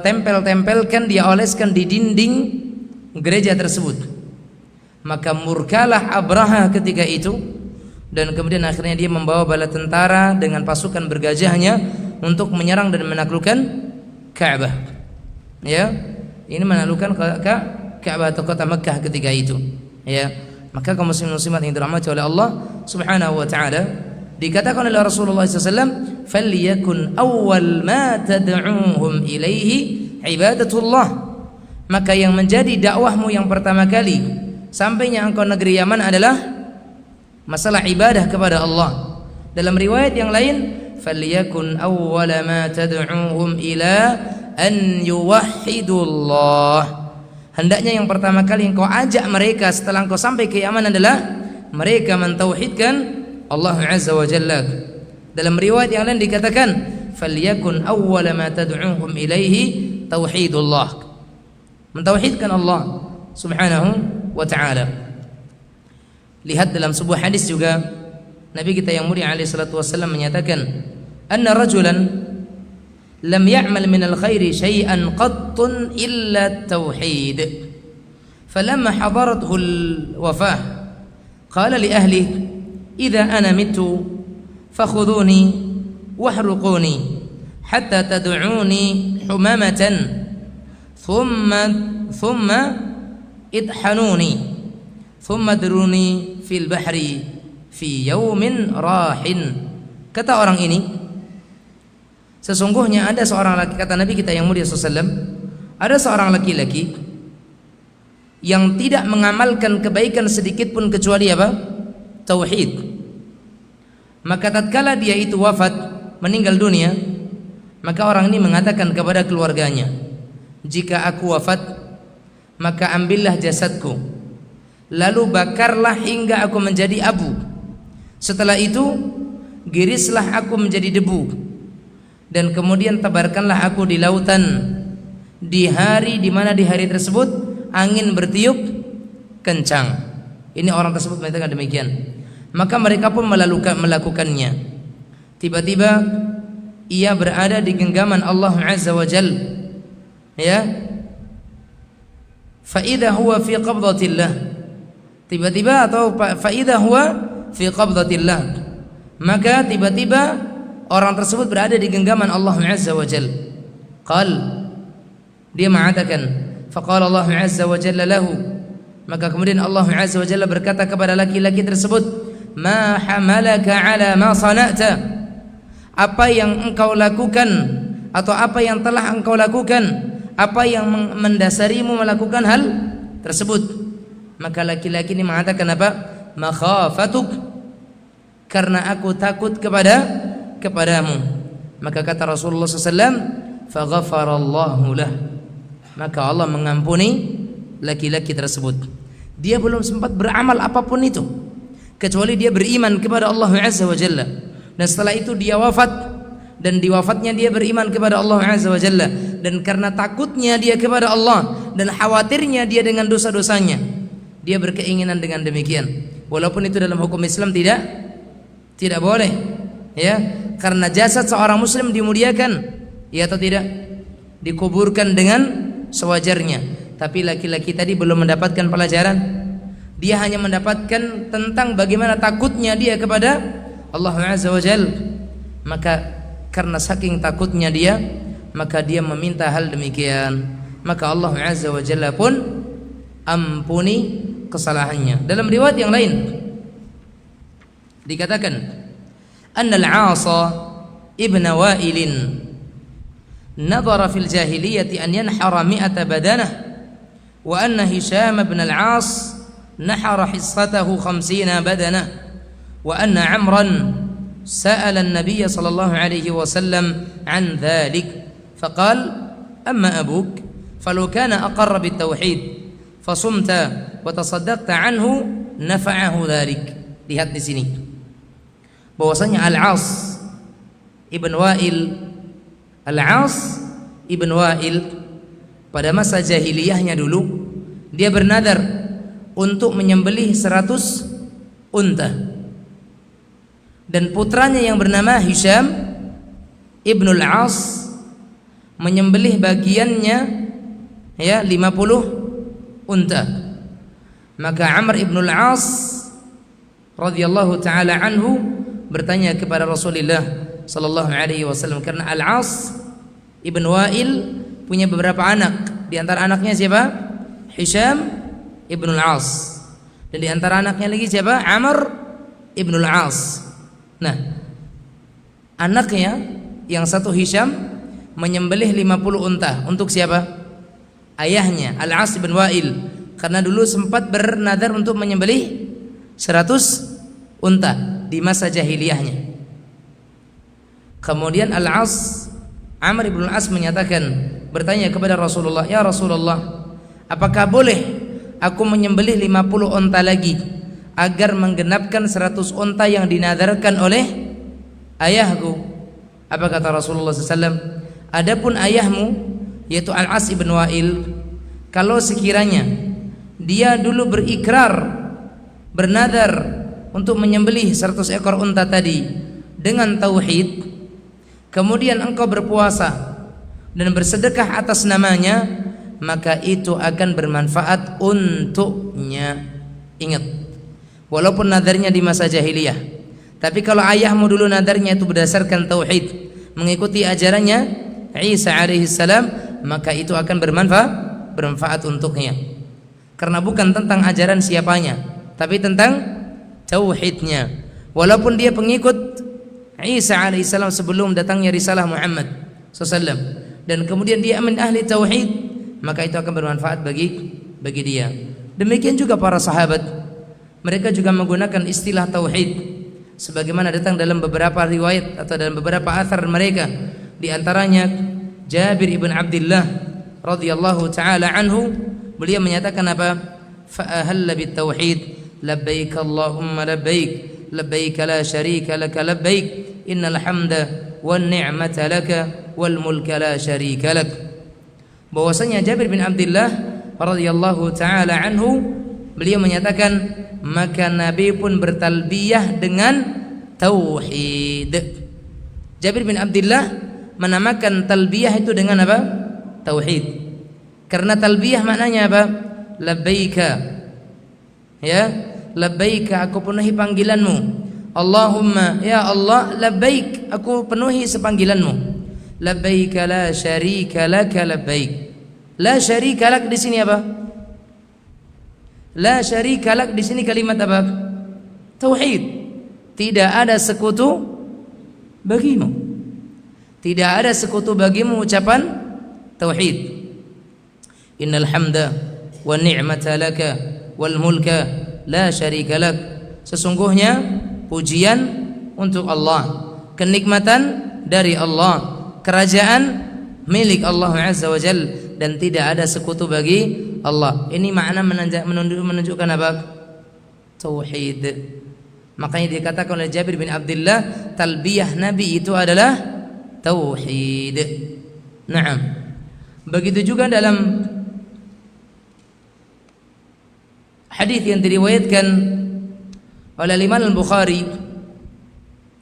tempel-tempelkan, dia oleskan di dinding gereja tersebut. Maka murkalah Abraha ketika itu, dan kemudian akhirnya dia membawa bala tentara dengan pasukan bergajahnya untuk menyerang dan menaklukkan Ka'bah. Ya, ini menaklukkan Ka'bah atau kota Mekah ketika itu. Ya, maka kaum muslimin muslimat yang dirahmati oleh Allah Subhanahu wa taala, dikatakan oleh Rasulullah SAW, "Falyakun awwal ma tad'uuhum ilaihi ibadatullah." Maka yang menjadi dakwahmu yang pertama kali sampainya engkau negeri Yaman adalah masalah ibadah kepada Allah. Dalam riwayat yang lain, "Falyakun awwal ma tad'uuhum ila an yuwahhidullah." Hendaknya yang pertama kali engkau ajak mereka setelah engkau sampai ke Yaman adalah mereka mentauhidkan Allah Azza wa Jalla. Dalam riwayat yang lain dikatakan, "Falyakun awwala ma tad'uuhum ilaihi tauhidullah." Mentauhidkan Allah Subhanahu wa ta'ala. Lihat dalam sebuah hadis juga, Nabi kita yang mulia alaihi salatu wasallam menyatakan, "Anna rajulan lam ya'mal min al-khairi syai'an qattun illa at-tauhid. Falamma hadarathu al-wafah, qala li ahlihi, idza ana mittu fakhuduni wahruquni hatta tad'uni humamatan thumma idhanuni thumma druni fil bahri fi yawmin rahin." Kata orang ini, sesungguhnya ada seorang laki, kata Nabi kita yang mulia SAW, ada seorang laki-laki yang tidak mengamalkan kebaikan sedikit pun kecuali apa? Tauhid. Maka tatkala dia itu wafat, meninggal dunia, maka orang ini mengatakan kepada keluarganya, "Jika aku wafat, maka ambillah jasadku, lalu bakarlah hingga aku menjadi abu. Setelah itu girislah aku menjadi debu, dan kemudian tebarkanlah aku di lautan di hari di mana di hari tersebut angin bertiup kencang." Ini orang tersebut mengatakan demikian. Maka mereka pun melakukannya. Tiba-tiba ia berada di genggaman Allah Azza wa Jal. Ya, fa idza huwa fi qabdatillah. Tiba-tiba atau fa idza huwa fi qabdatillah. Maka tiba-tiba orang tersebut berada di genggaman Allah Azza wa Jal. Dia mengatakan, faqala Allah Azza wa Jalla lahu. Maka kemudian Allah Azza wa Jalla berkata kepada laki-laki tersebut, "Ma hamalaka ala ma sana'ta?" Apa yang engkau lakukan atau apa yang telah engkau lakukan, apa yang mendasarimu melakukan hal tersebut? Maka laki-laki ini mengatakan apa? "Makhafatuk," karena aku takut kepadamu. Maka kata Rasulullah SAW, "Faghafarallahu lah." Maka Allah mengampuni laki-laki tersebut. Dia belum sempat beramal apapun itu, kecuali dia beriman kepada Allah Azza wa Jalla. Dan setelah itu dia wafat, dan di wafatnya dia beriman kepada Allah Azza wa Jalla. Dan karena takutnya dia kepada Allah dan khawatirnya dia dengan dosa-dosanya, dia berkeinginan dengan demikian. Walaupun itu dalam hukum Islam tidak boleh, ya, karena jasad seorang muslim dimuliakan, ya atau tidak, dikuburkan dengan sewajarnya. Tapi laki-laki tadi belum mendapatkan pelajaran. Dia hanya mendapatkan tentang bagaimana takutnya dia kepada Allah Azza wa Jalla. Maka karena saking takutnya dia, maka dia meminta hal demikian. Maka Allah Azza wa Jalla pun ampuni kesalahannya. Dalam riwayat yang lain dikatakan, "Anna al-'Asa ibn Wa'il nadhara fil jahiliyati an yanhara 100 badanah, wa anna Hisham ibn al-'As nahara hissatahu 50 badanah, wa anna Amran sa'ala an-nabiy sallallahu alaihi wasallam an dhalik faqal amma abuk falau kana aqarra bit-tauhid fasumta wa tasaddaqta anhu nafa'ahu dhalik. Lihat di sini bahwasanya Al-As ibn Wa'il pada masa jahiliyahnya dulu dia bernadar untuk menyembelih 100 unta, dan putranya yang bernama Hisham ibn Al-As menyembelih bagiannya 50 unta. Maka Amr ibn Al-As radhiyallahu taala anhu bertanya kepada Rasulullah sallallahu alaihi wasallam, karena Al-As ibn Wa'il punya beberapa anak. Di antara anaknya siapa? Hisham ibn Al-As. Dan di antara anaknya lagi siapa? Amr ibn Al-As. Nah, anaknya yang satu Hisham menyembelih 50 unta. Untuk siapa? Ayahnya Al-As ibn Wa'il, karena dulu sempat bernadar untuk menyembelih 100 unta di masa jahiliyahnya. Kemudian Amr ibn Al-As bertanya kepada Rasulullah, ya Rasulullah, apakah boleh aku menyembelih 50 unta lagi agar menggenapkan 100 unta yang dinadarkan oleh ayahku? Apa kata Rasulullah SAW? Adapun ayahmu, yaitu Al-As ibn Wa'il, kalau sekiranya dia dulu bernadar untuk menyembelih 100 ekor unta tadi dengan tauhid, kemudian engkau berpuasa dan bersedekah atas namanya, maka itu akan bermanfaat untuknya. Ingat, walaupun nadarnya di masa jahiliyah, tapi kalau ayahmu dulu nadarnya itu berdasarkan tauhid, mengikuti ajarannya Isa alaihissalam, maka itu akan bermanfaat untuknya, karena bukan tentang ajaran siapanya, tapi tentang tauhidnya. Walaupun dia pengikut Isa alaihissalam sebelum datangnya risalah Muhammad SAW, dan kemudian dia min ahli tauhid, maka itu akan bermanfaat bagi dia. Demikian juga para sahabat, mereka juga menggunakan istilah tauhid sebagaimana datang dalam beberapa riwayat atau dalam beberapa athar mereka. Di antaranya Jabir ibn Abdullah radhiyallahu taala anhu, beliau menyatakan apa? Fa ahalla bit tauhid labbaik Allahumma labbaik labbaik la syarika laka labbaik innal hamda wan ni'mata laka wal mulka la syarika lak. Bahwasanya Jabir bin Abdullah radhiyallahu taala anhu, beliau menyatakan maka Nabi pun bertalbiyah dengan tauhid. Jabir bin Abdullah menamakan talbiyah itu dengan apa? Tauhid. Karena talbiyah maknanya apa? Labbaika, ya, labbaika, aku penuhi panggilanmu. Allahumma, ya Allah, labbaik, aku penuhi sepanggilanmu. Labbaika la syarika laka labbaik. La syarika lak di sini apa? La syarika lak di sini kalimat apa? Tauhid. Tidak ada sekutu bagimu. Tidak ada sekutu bagimu, ucapan tauhid. Innal hamda wan ni'mata laka wal mulka la syarika lak. Sesungguhnya pujian untuk Allah, kenikmatan dari Allah, kerajaan milik Allah Azza wa Jalla, dan tidak ada sekutu bagi Allah. Ini makna menunjukkan apa? Tauhid. Makanya dikatakan oleh Jabir bin Abdullah, talbiyah Nabi itu adalah tauhid. Naam. Begitu juga dalam hadis yang diriwayatkan oleh Imam Al-Bukhari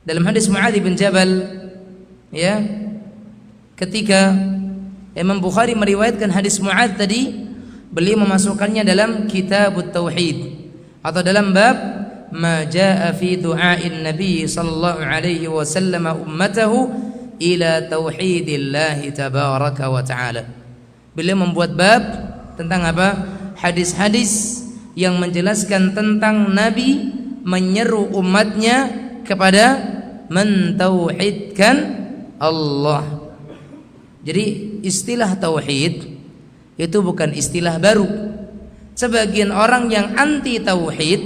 dalam hadis Muadz bin Jabal, ya, ketika Imam Bukhari meriwayatkan hadis Muadz tadi, beliau memasukkannya dalam Kitabut Tauhid atau dalam bab ma jaa fi du'ain Nabi sallallahu alaihi wasallam ummatahu ila tauhidillahi tabaraka wa ta'ala. Beliau membuat bab tentang apa? Hadis-hadis yang menjelaskan tentang Nabi menyeru umatnya kepada mentauhidkan Allah. Jadi istilah tauhid itu bukan istilah baru. Sebagian orang yang anti tauhid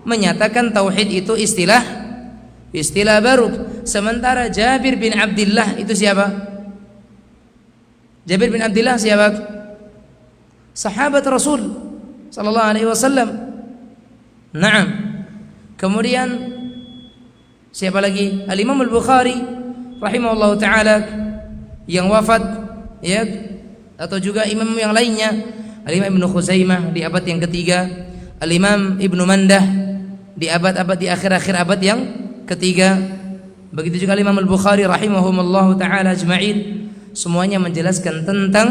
menyatakan tauhid itu istilah Istilah baru. Sementara Jabir bin Abdullah itu siapa? Jabir bin Abdullah siapa? Sahabat Rasul sallallahu alaihi wasallam. Naam. Kemudian siapa lagi? Al-Imam Al-Bukhari rahimahullahu taala yang wafat, ya, atau juga imam yang lainnya, Al-Imam Ibnu Khuzaimah di abad yang ketiga, Al-Imam Ibnu Mandah di abad-abad di akhir-akhir abad yang ketiga. Begitu juga Imam Al-Bukhari rahimahumullah taala ajma'in, semuanya menjelaskan tentang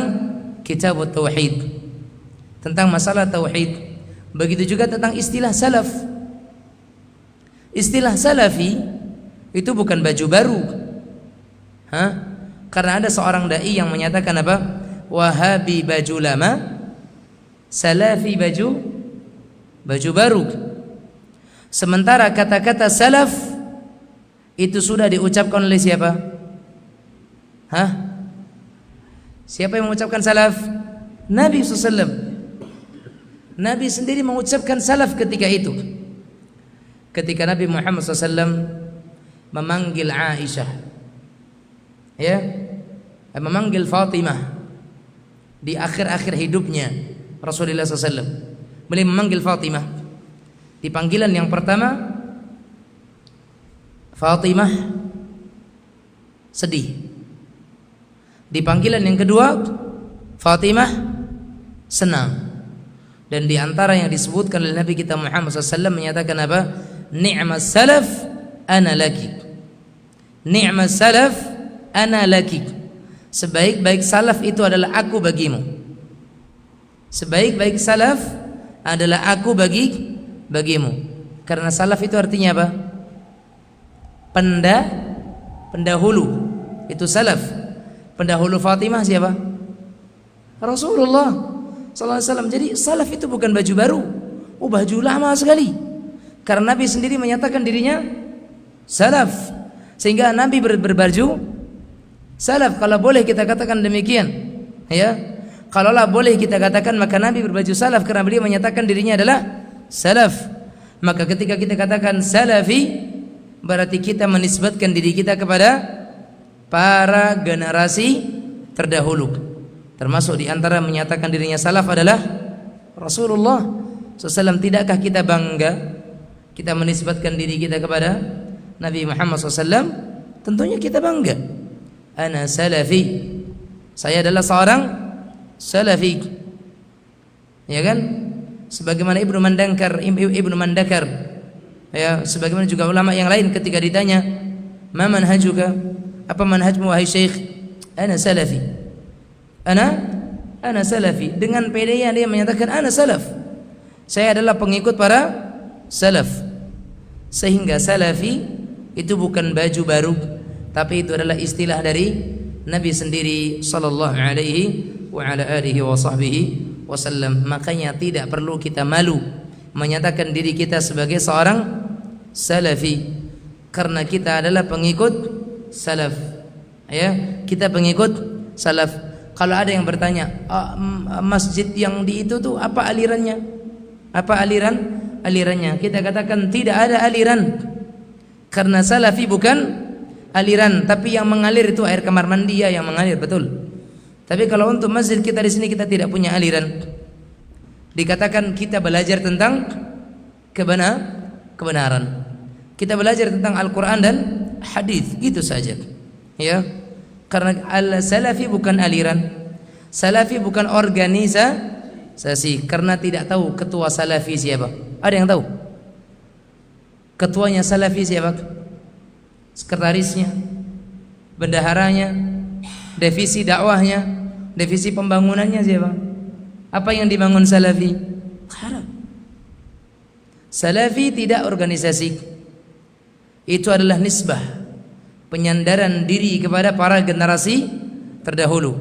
kitab tauhid, tentang masalah tauhid. Begitu juga tentang istilah salaf. Istilah salafi itu bukan baju baru. Karena ada seorang dai yang menyatakan apa? Wahabi baju lama, salafi baju baru. Sementara kata-kata salaf itu sudah diucapkan oleh siapa? Siapa yang mengucapkan salaf? Nabi SAW. Nabi sendiri mengucapkan salaf ketika itu. Ketika Nabi Muhammad SAW memanggil Aisyah, ya, memanggil Fatimah di akhir-akhir hidupnya Rasulullah SAW. Beliau memanggil Fatimah. Di panggilan yang pertama, Fatimah sedih. Di panggilan yang kedua, Fatimah senang. Dan di antara yang disebutkan oleh Nabi kita Muhammad SAW menyatakan apa? Ni'mas salaf ana laki. Ni'mas salaf ana laki. Sebaik-baik salaf itu adalah aku bagimu. Sebaik-baik salaf adalah aku bagimu. Karena salaf itu artinya apa? Pendahulu. Itu salaf. Pendahulu Fatimah siapa? Rasulullah sallallahu alaihi wasallam. Jadi salaf itu bukan baju baru. Baju lama sekali. Karena Nabi sendiri menyatakan dirinya salaf. Sehingga Nabi berbaju salaf. Kalau boleh kita katakan demikian, ya. Kalaulah boleh kita katakan, maka Nabi berbaju salaf karena beliau menyatakan dirinya adalah salaf. Maka ketika kita katakan salafi, berarti kita menisbatkan diri kita kepada para generasi terdahulu. Termasuk di antara menyatakan dirinya salaf adalah Rasulullah SAW. Tidakkah kita bangga kita menisbatkan diri kita kepada Nabi Muhammad SAW? Tentunya kita bangga. Ana salafi. Saya adalah seorang salafi. Ya kan? Sebagaimana Ibnu Mandakar, ya, sebagaimana juga ulama yang lain ketika ditanya, "Ma manhajuka?" Apa manhajmu wahai syekh? Ana salafi. Ana salafi. Dengan pedenya dia menyatakan ana salaf. Saya adalah pengikut para salaf. Sehingga salafi itu bukan baju baru, tapi itu adalah istilah dari Nabi sendiri sallallahu alaihi wa ala alihi wa sahbihi wasallam. Makanya tidak perlu kita malu menyatakan diri kita sebagai seorang salafi, karena kita adalah pengikut salaf. Ya, kita pengikut salaf. Kalau ada yang bertanya, masjid yang di itu tuh apa alirannya? Apa alirannya? Kita katakan tidak ada aliran. Karena salafi bukan aliran, tapi yang mengalir itu air kamar mandi ya yang mengalir, betul. Tapi kalau untuk masjid kita di sini kita tidak punya aliran. Dikatakan kita belajar tentang kebenaran. Kita belajar tentang Al-Qur'an dan hadis, gitu saja. Ya. Karena al-salafi bukan aliran. Salafi bukan organisasi. Karena tidak tahu ketua salafi siapa. Ada yang tahu? Ketuanya salafi siapa? Sekretarisnya, bendaharanya, divisi dakwahnya, divisi pembangunannya siapa? Apa yang dibangun salafi? Haram. Salafi tidak organisasi. Itu adalah nisbah, penyandaran diri kepada para generasi terdahulu.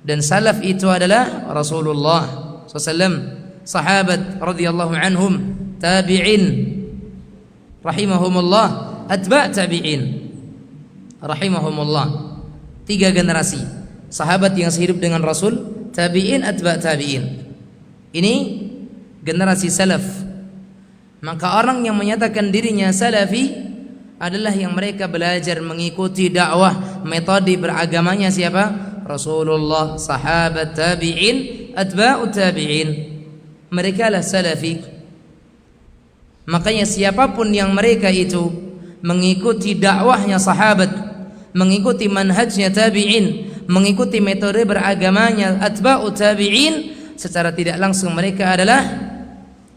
Dan salaf itu adalah Rasulullah SAW, sahabat radhiyallahu anhum, tabi'in rahimahumullah, atba' tabi'in rahimahumullah. 3 generasi sahabat yang sehidup dengan Rasul, tabi'in, atba' tabi'in. Ini generasi salaf. Maka orang yang menyatakan dirinya salafi adalah yang mereka belajar mengikuti dakwah metode beragamanya siapa? Rasulullah, sahabat, tabi'in, atba'ut tabi'in. Mereka lah salafi. Makanya siapapun yang mereka itu mengikuti dakwahnya sahabat, mengikuti manhajnya tabi'in, mengikuti metode beragamanya atba'ut tabi'in, secara tidak langsung mereka adalah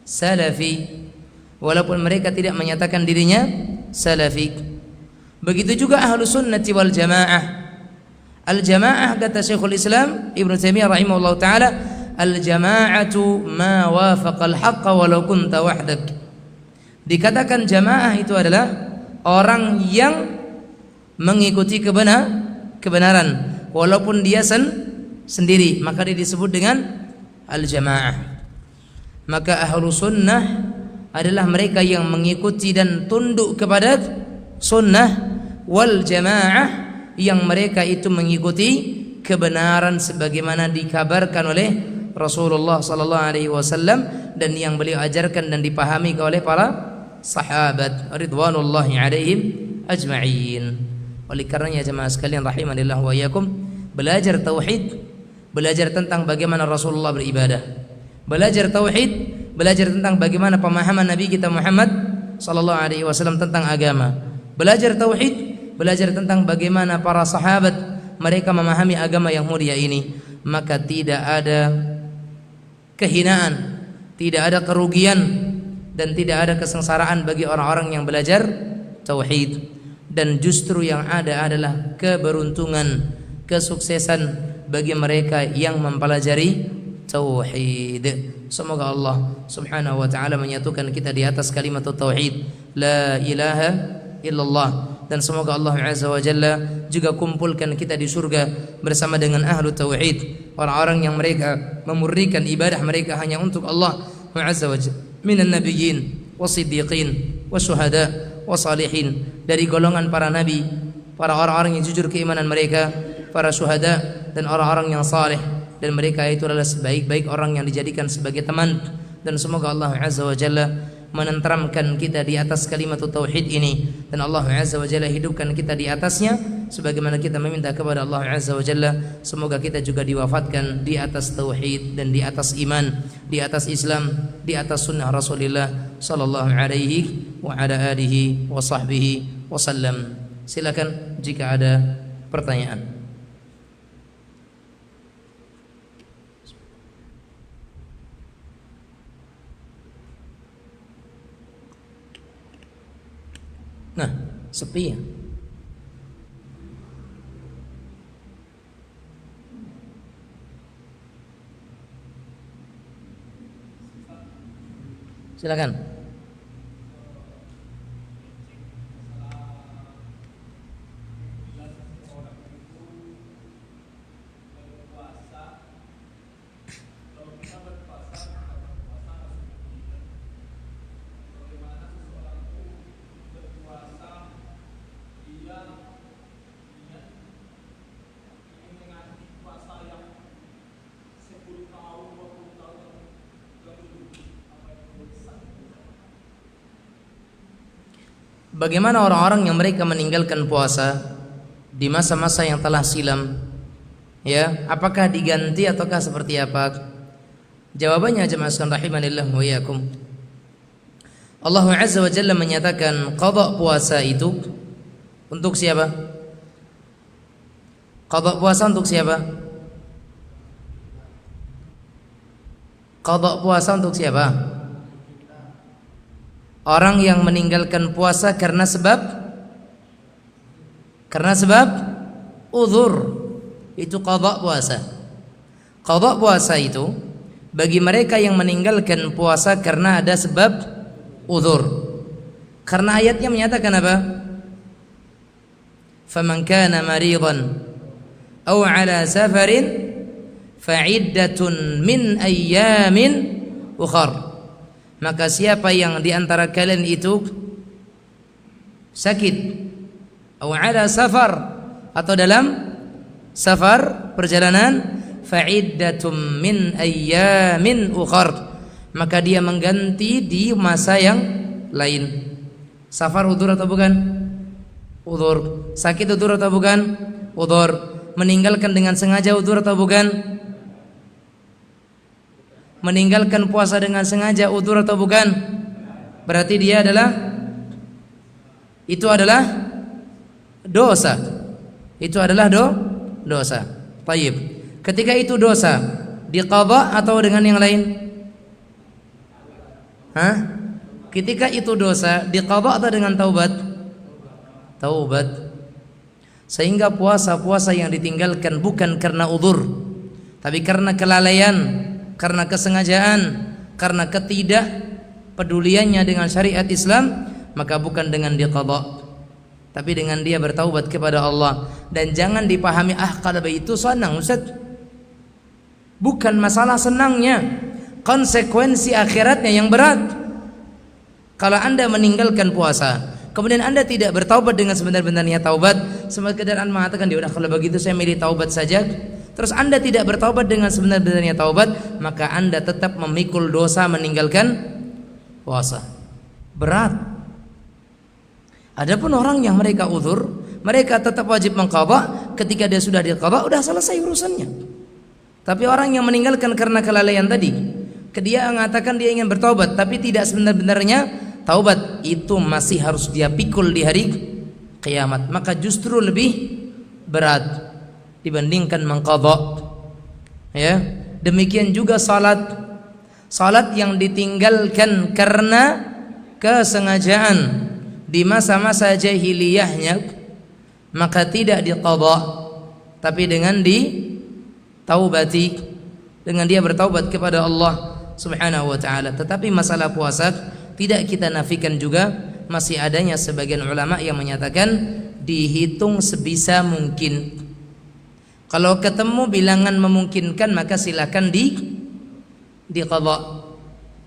salafi, walaupun mereka tidak menyatakan dirinya salafi. Begitu juga ahlu sunnati wal jamaah. Al jamaah kata Syekhul Islam Ibnu Taimiyah rahimahullah taala, al jamaatu ma wafaqa al haqqa walau kunta wahdak. Dikatakan jamaah itu adalah orang yang mengikuti kebenaran walaupun dia sendiri, maka dia disebut dengan al jamaah. Maka ahlu sunnah adalah mereka yang mengikuti dan tunduk kepada sunnah, wal jamaah yang mereka itu mengikuti kebenaran sebagaimana dikabarkan oleh Rasulullah sallallahu alaihi wasallam dan yang beliau ajarkan dan dipahami oleh para sahabat ridwanullahi alaihim ajma'in. Oleh karenanya jemaah sekalian rahimanillah wa iyyakum, belajar tauhid, belajar tentang bagaimana Rasulullah beribadah, belajar tauhid, belajar tentang bagaimana pemahaman Nabi kita Muhammad sallallahu alaihi wasallam tentang agama, belajar tauhid, belajar tentang bagaimana para sahabat mereka memahami agama yang mulia ini, maka tidak ada kehinaan, tidak ada kerugian dan tidak ada kesengsaraan bagi orang-orang yang belajar tauhid. Dan justru yang ada adalah keberuntungan, kesuksesan bagi mereka yang mempelajari tauhid. Semoga Allah Subhanahu wa taala menyatukan kita di atas kalimat tauhid la ilaha illallah, dan semoga Allah Azza wa Jalla juga kumpulkan kita di surga bersama dengan ahlu tauhid, orang-orang yang mereka memurnikan ibadah mereka hanya untuk Allah Azza wa Jalla, minan nabiyyin wasiddiqin wasyuhada wasalihin, dari golongan para nabi, para orang-orang yang jujur keimanan mereka, para syuhada dan orang-orang yang saleh, dan mereka itu adalah sebaik-baik orang yang dijadikan sebagai teman. Dan semoga Allah Azza wa Jalla menenteramkan kita di atas kalimat tauhid ini, dan Allah Azza wa Jalla hidupkan kita di atasnya sebagaimana kita meminta kepada Allah Azza wa Jalla. Semoga kita juga diwafatkan di atas tauhid dan di atas iman, di atas Islam, di atas sunnah Rasulullah sallallahu alaihi wa ala alihi wa sahbihi wasallam. Silakan jika ada pertanyaan. Nah, sepi ya. Silakan. Bagaimana orang-orang yang mereka meninggalkan puasa di masa-masa yang telah silam? Ya, apakah diganti ataukah seperti apa? Jawabannya jemaah sekalian rahimanillah wa iyyakum. Allah Azza wa Jalla menyatakan qada puasa itu untuk siapa? Qada puasa untuk siapa? Qada puasa untuk siapa? Orang yang meninggalkan puasa karena sebab uzur, itu qada puasa. Qada puasa itu bagi mereka yang meninggalkan puasa karena ada sebab uzur. Karena ayatnya menyatakan apa? Faman kana maridan aw ala safarin fa'iddatun min ayyamin ukhar. Maka siapa yang di antara kalian itu sakit, atau ada safar, atau dalam safar perjalanan, fa'iddatum min ayyamin ukhar, maka dia mengganti di masa yang lain. Safar udzur atau bukan? Udzur. Sakit udzur atau bukan? Udzur. Meninggalkan dengan sengaja udzur atau bukan? Meninggalkan puasa dengan sengaja udzur atau bukan? Berarti dia adalah dosa. Itu adalah dosa. Tayyib. Ketika itu dosa, diqadha atau dengan yang lain? Ketika itu dosa, diqadha atau dengan taubat? Taubat. Sehingga puasa-puasa yang ditinggalkan bukan karena udzur, tapi karena kelalaian, karena kesengajaan, karena ketidakpeduliannya dengan syariat Islam, maka bukan dengan diqadha, tapi dengan dia bertaubat kepada Allah. Dan jangan dipahami kalau itu senang Ustaz. Bukan masalah senangnya, konsekuensi akhiratnya yang berat. Kalau Anda meninggalkan puasa, kemudian Anda tidak bertaubat dengan sebenar-benarnya taubat, sekedar Anda mengatakan, "Ya udah kalau begitu saya milih taubat saja." Terus Anda tidak bertaubat dengan sebenar-benarnya taubat, maka Anda tetap memikul dosa meninggalkan puasa. Berat. Adapun orang yang mereka uzur, mereka tetap wajib mengqadha. Ketika dia sudah diqadha, udah selesai urusannya. Tapi orang yang meninggalkan karena kelalaian tadi, dia mengatakan dia ingin bertaubat, tapi tidak sebenar-benarnya taubat, itu masih harus dia pikul di hari kiamat. Maka justru lebih berat dibandingkan mengqadha. Ya, demikian juga salat yang ditinggalkan karena kesengajaan di masa-masa jahiliyahnya, maka tidak diqadha, tapi dengan ditaubati, dengan dia bertaubat kepada Allah Subhanahu wa taala. Tetapi masalah puasa tidak kita nafikan juga, masih adanya sebagian ulama yang menyatakan dihitung sebisa mungkin. Kalau ketemu bilangan memungkinkan, maka silakan diqadha.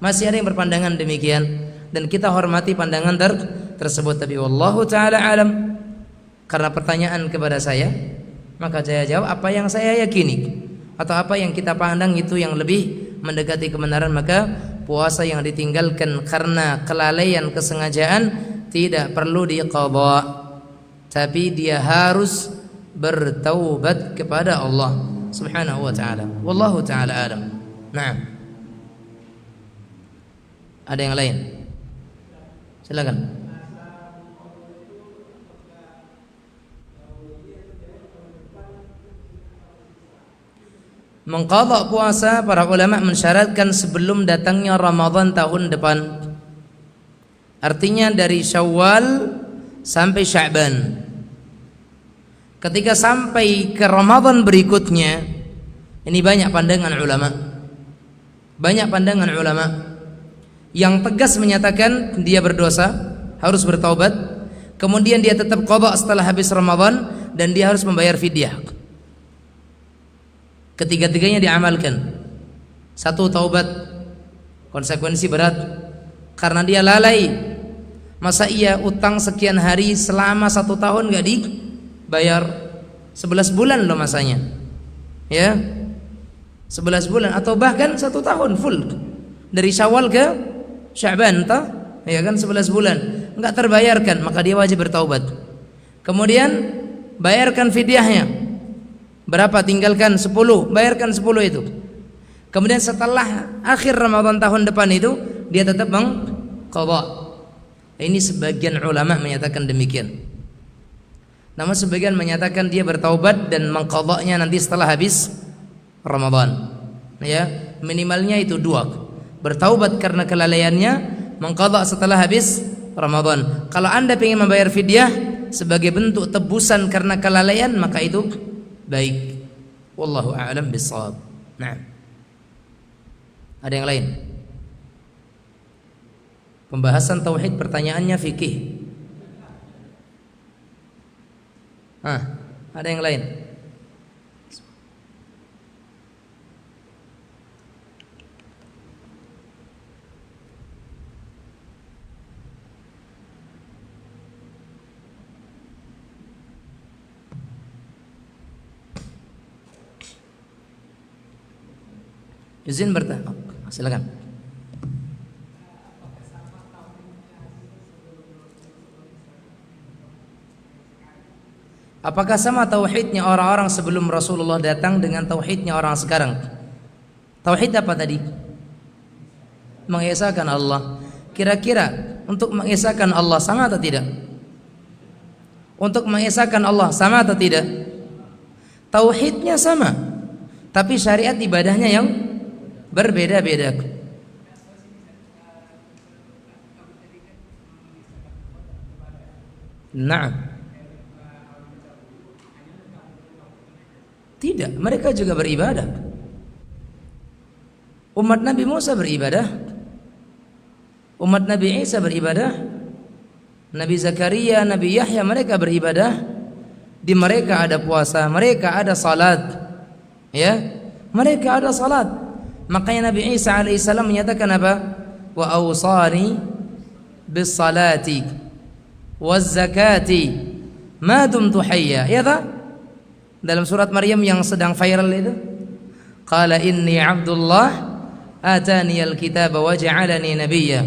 Masih ada yang berpandangan demikian, dan kita hormati pandangan tersebut. Tapi wallahu taala alam. Karena pertanyaan kepada saya, maka saya jawab apa yang saya yakini atau apa yang kita pandang itu yang lebih mendekati kebenaran. Maka puasa yang ditinggalkan karena kelalaian, kesengajaan tidak perlu diqadha, tapi dia harus bertaubat kepada Allah Subhanahu wa taala. Wallahu taala alam. Nah, ada yang lain? Silakan. Mengqadha puasa, para ulama mensyaratkan sebelum datangnya Ramadan tahun depan. Artinya dari Syawal sampai Sya'ban. Ketika sampai ke Ramadan berikutnya, ini banyak pandangan ulama. Banyak pandangan ulama yang tegas menyatakan dia berdosa, harus bertaubat. Kemudian dia tetap qadha setelah habis Ramadan, dan dia harus membayar fidyah. Ketiga-tiganya diamalkan. Satu, taubat, konsekuensi berat karena dia lalai. Masa iya utang sekian hari selama 1 tahun gak dibayar? 11 bulan loh masanya, ya, 11 bulan atau bahkan 1 tahun full, dari Syawal ke Sya'ban, ya kan, 11 bulan enggak terbayarkan, maka dia wajib bertaubat. Kemudian bayarkan fidyahnya. Berapa? Tinggalkan 10, bayarkan 10 itu. Kemudian setelah akhir Ramadan tahun depan itu dia tetap mengqadha. Ini sebagian ulama menyatakan demikian. Namun sebagian menyatakan dia bertaubat dan mengqadhanya nanti setelah habis Ramadan. Ya, minimalnya itu 2. Bertaubat karena kelalaiannya, mengqadha setelah habis Ramadan. Kalau Anda ingin membayar fidyah sebagai bentuk tebusan karena kelalaian, maka itu baik. Wallahu a'lam bishawab. Nah, ada yang lain? Pembahasan tauhid, pertanyaannya fikih. Ada yang lain? Izin bertanya, silakan. Apakah sama tauhidnya orang-orang sebelum Rasulullah datang dengan tauhidnya orang sekarang? Tauhid apa tadi? Mengesahkan Allah. Kira-kira untuk mengesahkan Allah sama atau tidak? Untuk mengesahkan Allah sama atau tidak? Tauhidnya sama, tapi syariat ibadahnya yang berbeda-beda. Nah, tidak, mereka juga beribadah. Umat Nabi Musa beribadah, umat Nabi Isa beribadah, Nabi Zakaria, Nabi Yahya, mereka beribadah. Di mereka ada puasa, mereka ada salat, ya, mereka ada salat. Makanya Nabi Isa alaihissalam menyatakan apa? Wa awsani bis salati waz zakati ma dumtu hayya. Ya tak? Dalam surat Maryam yang sedang viral itu, qala inni abdullah atani alkitaba wa ja'alani nabiyya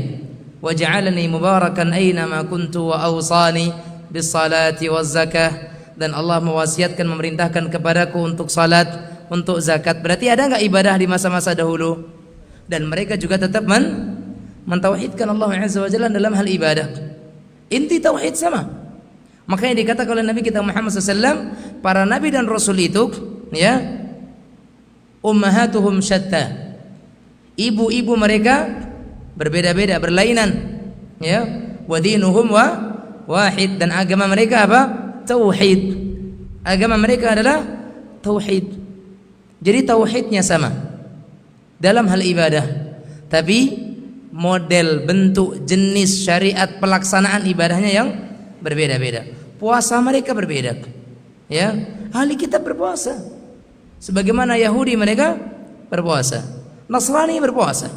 wa ja'alani mubarakan aina ma kuntu wa awsani bis salati waz zakah. Dan Allah mewasiatkan, memerintahkan kepadaku untuk salat, untuk zakat. Berarti ada enggak ibadah di masa-masa dahulu? Dan mereka juga tetap mentauhidkan Allah Azza wa Jalla dalam hal ibadah. Inti tauhid sama. Makanya dikatakan oleh Nabi kita Muhammad SAW, para nabi dan rasul itu, ya, ummahatuhum syatta. Ibu-ibu mereka berbeda-beda, berlainan, ya. Wa dinuhum wahid, dan agama mereka apa? Tauhid. Agama mereka adalah tauhid. Jadi tauhidnya sama dalam hal ibadah, tapi model, bentuk, jenis, syariat, pelaksanaan ibadahnya yang berbeda-beda. Puasa mereka berbeda, ya. Ahli kitab berpuasa sebagaimana Yahudi mereka berpuasa, Nasrani berpuasa,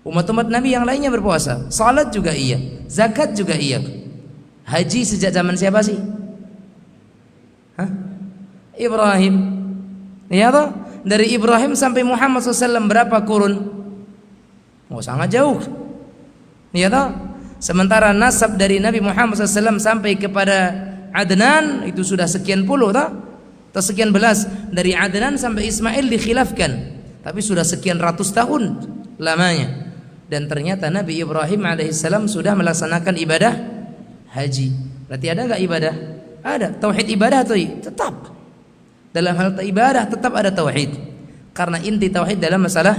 umat-umat Nabi yang lainnya berpuasa, salat juga iya, zakat juga iya. Haji sejak zaman siapa sih? Ibrahim, ya toh? Dari Ibrahim sampai Muhammad SAW berapa kurun? Oh, sangat jauh, ya toh? Sementara nasab dari Nabi Muhammad SAW sampai kepada Adnan itu sudah sekian puluh, toh? Atau sekian belas. Dari Adnan sampai Ismail dikhilafkan, tapi sudah sekian ratus tahun lamanya. Dan ternyata Nabi Ibrahim alaihissalam sudah melaksanakan ibadah haji. Berarti ada enggak ibadah? Ada. Tauhid ibadah atau tetap dalam hal ibadah tetap ada tauhid, karena inti tauhid dalam masalah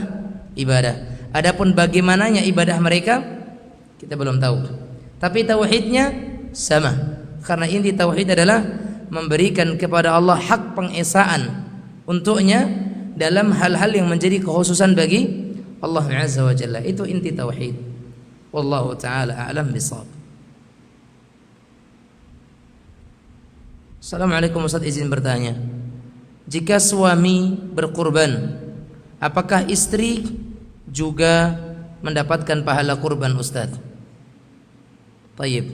ibadah. Adapun bagaimananya ibadah mereka kita belum tahu, tapi tauhidnya sama, karena inti tauhid adalah memberikan kepada Allah hak pengesaan untuknya dalam hal-hal yang menjadi kekhususan bagi Allah Azza wa Jalla. Itu inti tauhid. Wallahu taala a'lam bishawab. Assalamualaikum Ustaz, izin bertanya, jika suami berkurban, apakah istri juga mendapatkan pahala kurban Ustaz? Tayyib.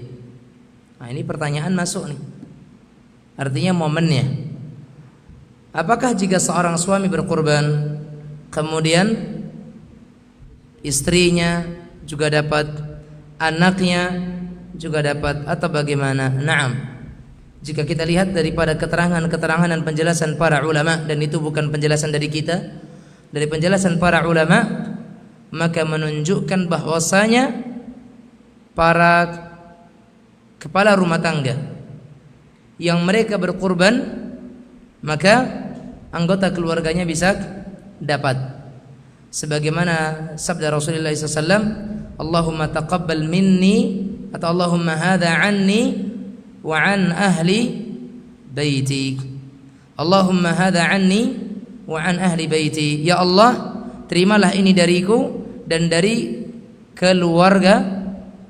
Nah, ini pertanyaan masuk nih. Artinya momennya. Apakah jika seorang suami berkurban, kemudian istrinya juga dapat, anaknya juga dapat, atau bagaimana? Naam. Jika kita lihat daripada keterangan-keterangan dan penjelasan para ulama, dan itu bukan penjelasan dari kita, dari penjelasan para ulama, maka menunjukkan bahwasanya para kepala rumah tangga yang mereka berkurban, maka anggota keluarganya bisa dapat. Sebagaimana sabda Rasulullah SAW, Allahumma taqabbal minni, atau Allahumma hadha anni wa an ahli baiti. Allahumma hadha anni wa an ahli baiti. Ya Allah, terimalah ini dariku dan dari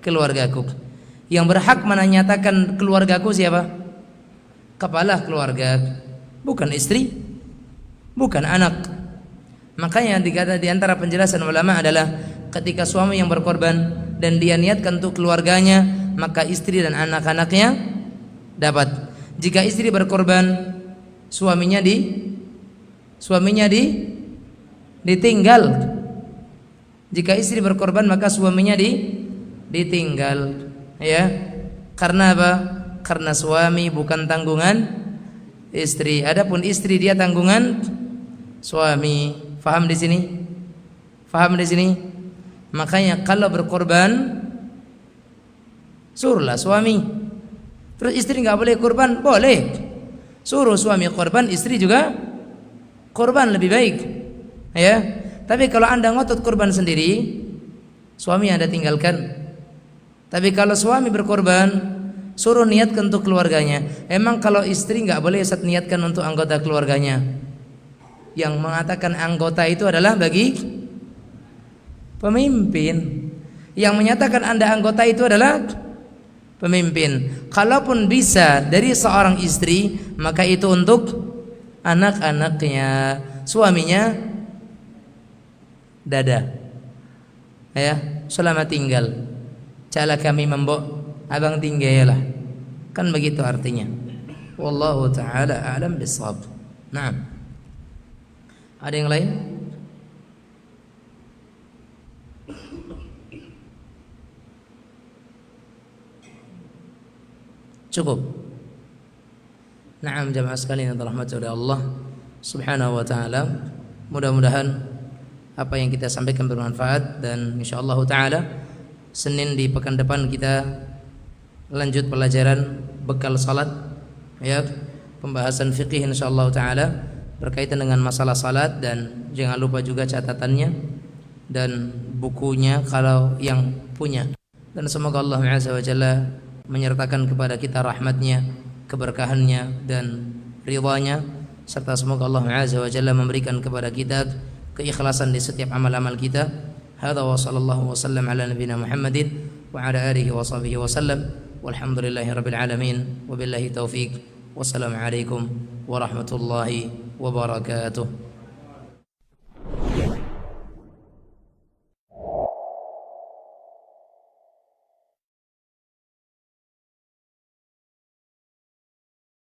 keluargaku. Yang berhak menyatakan keluargaku siapa? Kepala keluarga, bukan istri, bukan anak. Makanya dikata di antara penjelasan ulama adalah ketika suami yang berkorban dan dia niatkan untuk keluarganya, maka istri dan anak-anaknya dapat. Jika istri berkorban, suaminya ditinggal. Jika istri berkorban, maka suaminya ditinggal, ya. Karena apa? karena suami bukan tanggungan istri. Adapun istri dia tanggungan suami. Faham di sini? Faham di sini? Makanya kalau berkorban suruhlah suami. Terus istri nggak boleh korban? Boleh. Suruh suami korban, istri juga korban lebih baik. Ya. Tapi kalau Anda ngotot korban sendiri, suami Anda tinggalkan. Tapi kalau suami berkorban, suruh niatkan untuk keluarganya. Emang kalau istri nggak boleh saat niatkan untuk anggota keluarganya. Yang mengatakan anggota itu adalah bagi pemimpin. Yang menyatakan Anda anggota itu adalah pemimpin. Kalaupun bisa dari seorang istri, maka itu untuk anak-anaknya. Suaminya dada. Ya, selama tinggal. Cala kami membok, abang tinggalah. Kan begitu artinya. Wallahu taala a'lam bissawab. Naam. Ada yang lain? Cukup. Naam jamaah sekalian yang dirahmati oleh Allah Subhanahu wa taala. Mudah-mudahan apa yang kita sampaikan bermanfaat dan insyaallah taala Senin di pekan depan kita lanjut pelajaran bekal salat ya, pembahasan fikih insyaallah taala berkaitan dengan masalah salat, dan jangan lupa juga catatannya dan bukunya kalau yang punya. Dan semoga Allah Azza wa Jalla menyertakan kepada kita rahmatnya, keberkahannya dan ridhanya, serta semoga Allah Azza wa Jalla memberikan kepada kita keikhlasan di setiap amal-amal kita. Hadza wa sallallahu wa sallam ala nabiyyina Muhammadin wa ala alihi wa sahbihi wa sallam. Walhamdulillahi rabbil alamin. Wabillahi taufiq. Wassalamu alaikum warahmatullahi wabarakatuh.